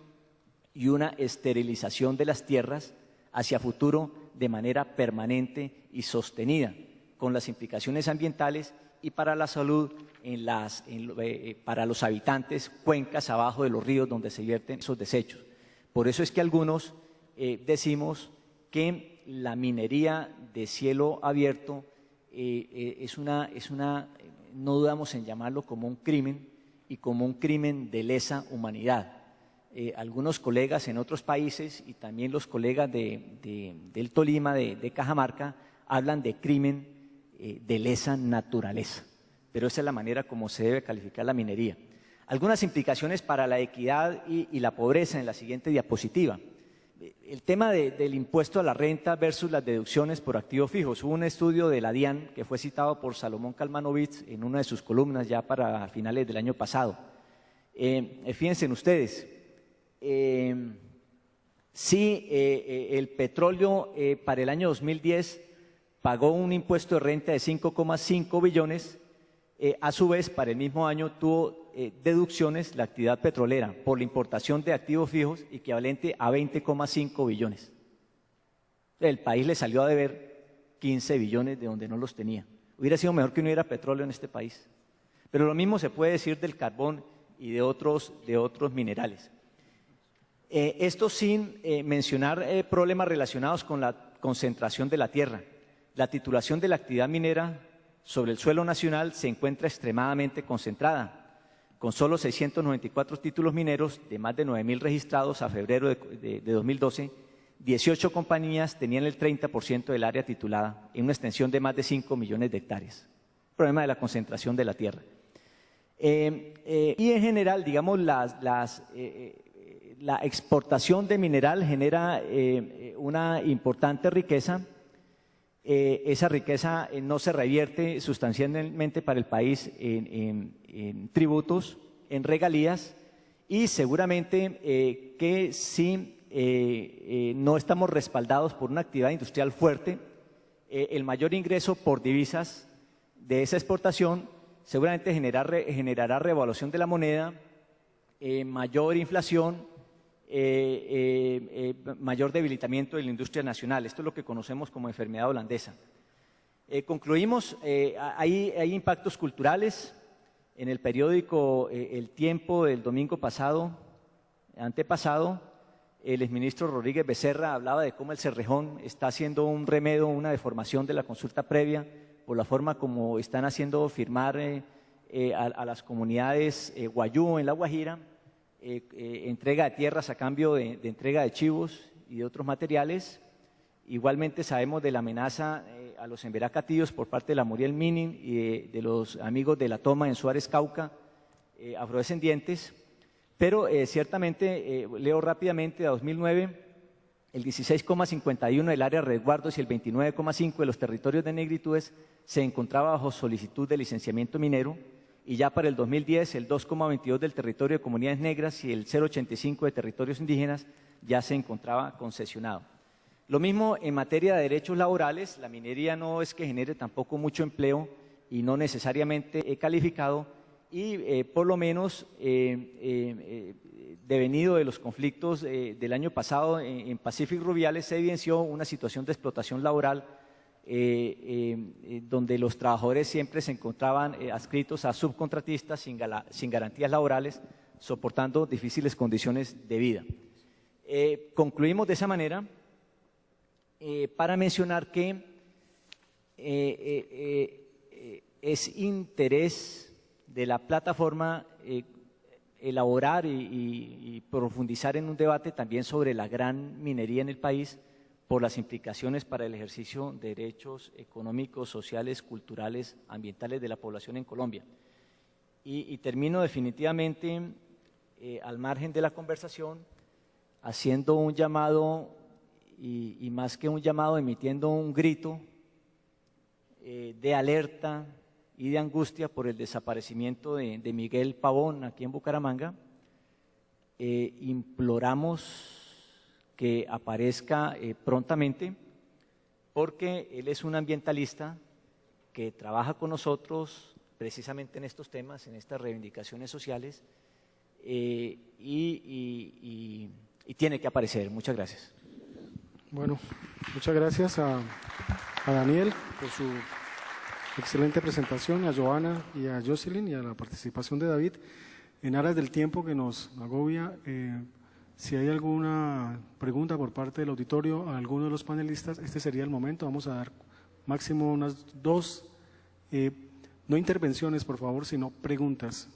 y una esterilización de las tierras hacia futuro de manera permanente y sostenida, con las implicaciones ambientales y para la salud para los habitantes, cuencas abajo de los ríos donde se vierten esos desechos. Por eso es que algunos decimos que la minería de cielo abierto no dudamos en llamarlo como un crimen y como un crimen de lesa humanidad. Algunos colegas en otros países y también los colegas del Tolima, de Cajamarca, hablan de crimen de lesa naturaleza, pero esa es la manera como se debe calificar la minería. Algunas implicaciones para la equidad y la pobreza en la siguiente diapositiva. El tema del impuesto a la renta versus las deducciones por activos fijos. Hubo un estudio de la DIAN que fue citado por Salomón Kalmanovitz en una de sus columnas ya para finales del año pasado. Fíjense ustedes, el petróleo para el año 2010 pagó un impuesto de renta de 5,5 billones, a su vez para el mismo año tuvo deducciones la actividad petrolera por la importación de activos fijos equivalente a 20,5 billones. El país le salió a deber 15 billones de donde no los tenía. Hubiera sido mejor que no hubiera petróleo en este país. Pero lo mismo se puede decir del carbón y de otros minerales. Esto sin mencionar problemas relacionados con la concentración de la tierra. La titulación de la actividad minera sobre el suelo nacional se encuentra extremadamente concentrada, con solo 694 títulos mineros de más de 9.000 registrados a febrero de 2012, 18 compañías tenían el 30% del área titulada en una extensión de más de 5 millones de hectáreas. Problema de la concentración de la tierra. Y en general, digamos, la exportación de mineral genera una importante riqueza. Esa riqueza no se revierte sustancialmente para el país en tributos, en regalías, y seguramente que si no estamos respaldados por una actividad industrial fuerte, el mayor ingreso por divisas de esa exportación seguramente generará revaluación de la moneda, mayor inflación, mayor debilitamiento de la industria nacional. Esto es lo que conocemos como enfermedad holandesa. Concluimos, hay impactos culturales. En el periódico El Tiempo del domingo antepasado, el exministro Rodríguez Becerra hablaba de cómo el Cerrejón está haciendo un remedio, una deformación de la consulta previa por la forma como están haciendo firmar a las comunidades guayú en La Guajira, entrega de tierras a cambio de entrega de chivos y de otros materiales. Igualmente sabemos de la amenaza a los emberacatíos por parte de la Muriel Minin y de los amigos de la toma en Suárez, Cauca, afrodescendientes, pero ciertamente, leo rápidamente, a 2009, el 16,51% del área de resguardos y el 29,5% de los territorios de negritudes se encontraba bajo solicitud de licenciamiento minero, y ya para el 2010 el 2,22% del territorio de comunidades negras y el 0,85% de territorios indígenas ya se encontraba concesionado. Lo mismo en materia de derechos laborales. La minería no es que genere tampoco mucho empleo y no necesariamente calificado, y por lo menos devenido de los conflictos del año pasado en Pacific Rubiales se evidenció una situación de explotación laboral donde los trabajadores siempre se encontraban adscritos a subcontratistas sin garantías laborales, soportando difíciles condiciones de vida. Concluimos de esa manera para mencionar que es interés de la plataforma elaborar y profundizar en un debate también sobre la gran minería en el país por las implicaciones para el ejercicio de derechos económicos, sociales, culturales, ambientales de la población en Colombia. Y termino definitivamente, al margen de la conversación, haciendo un llamado y más que un llamado, emitiendo un grito de alerta y de angustia por el desaparecimiento de Miguel Pavón aquí en Bucaramanga. Imploramos que aparezca prontamente, porque él es un ambientalista que trabaja con nosotros precisamente en estos temas, en estas reivindicaciones sociales, y tiene que aparecer. Muchas gracias. Bueno, muchas gracias a Daniel por su excelente presentación, a Joana y a Jocelyn y a la participación de David. En aras del tiempo que nos agobia, si hay alguna pregunta por parte del auditorio a alguno de los panelistas, este sería el momento. Vamos a dar máximo unas 2, no intervenciones, por favor, sino preguntas.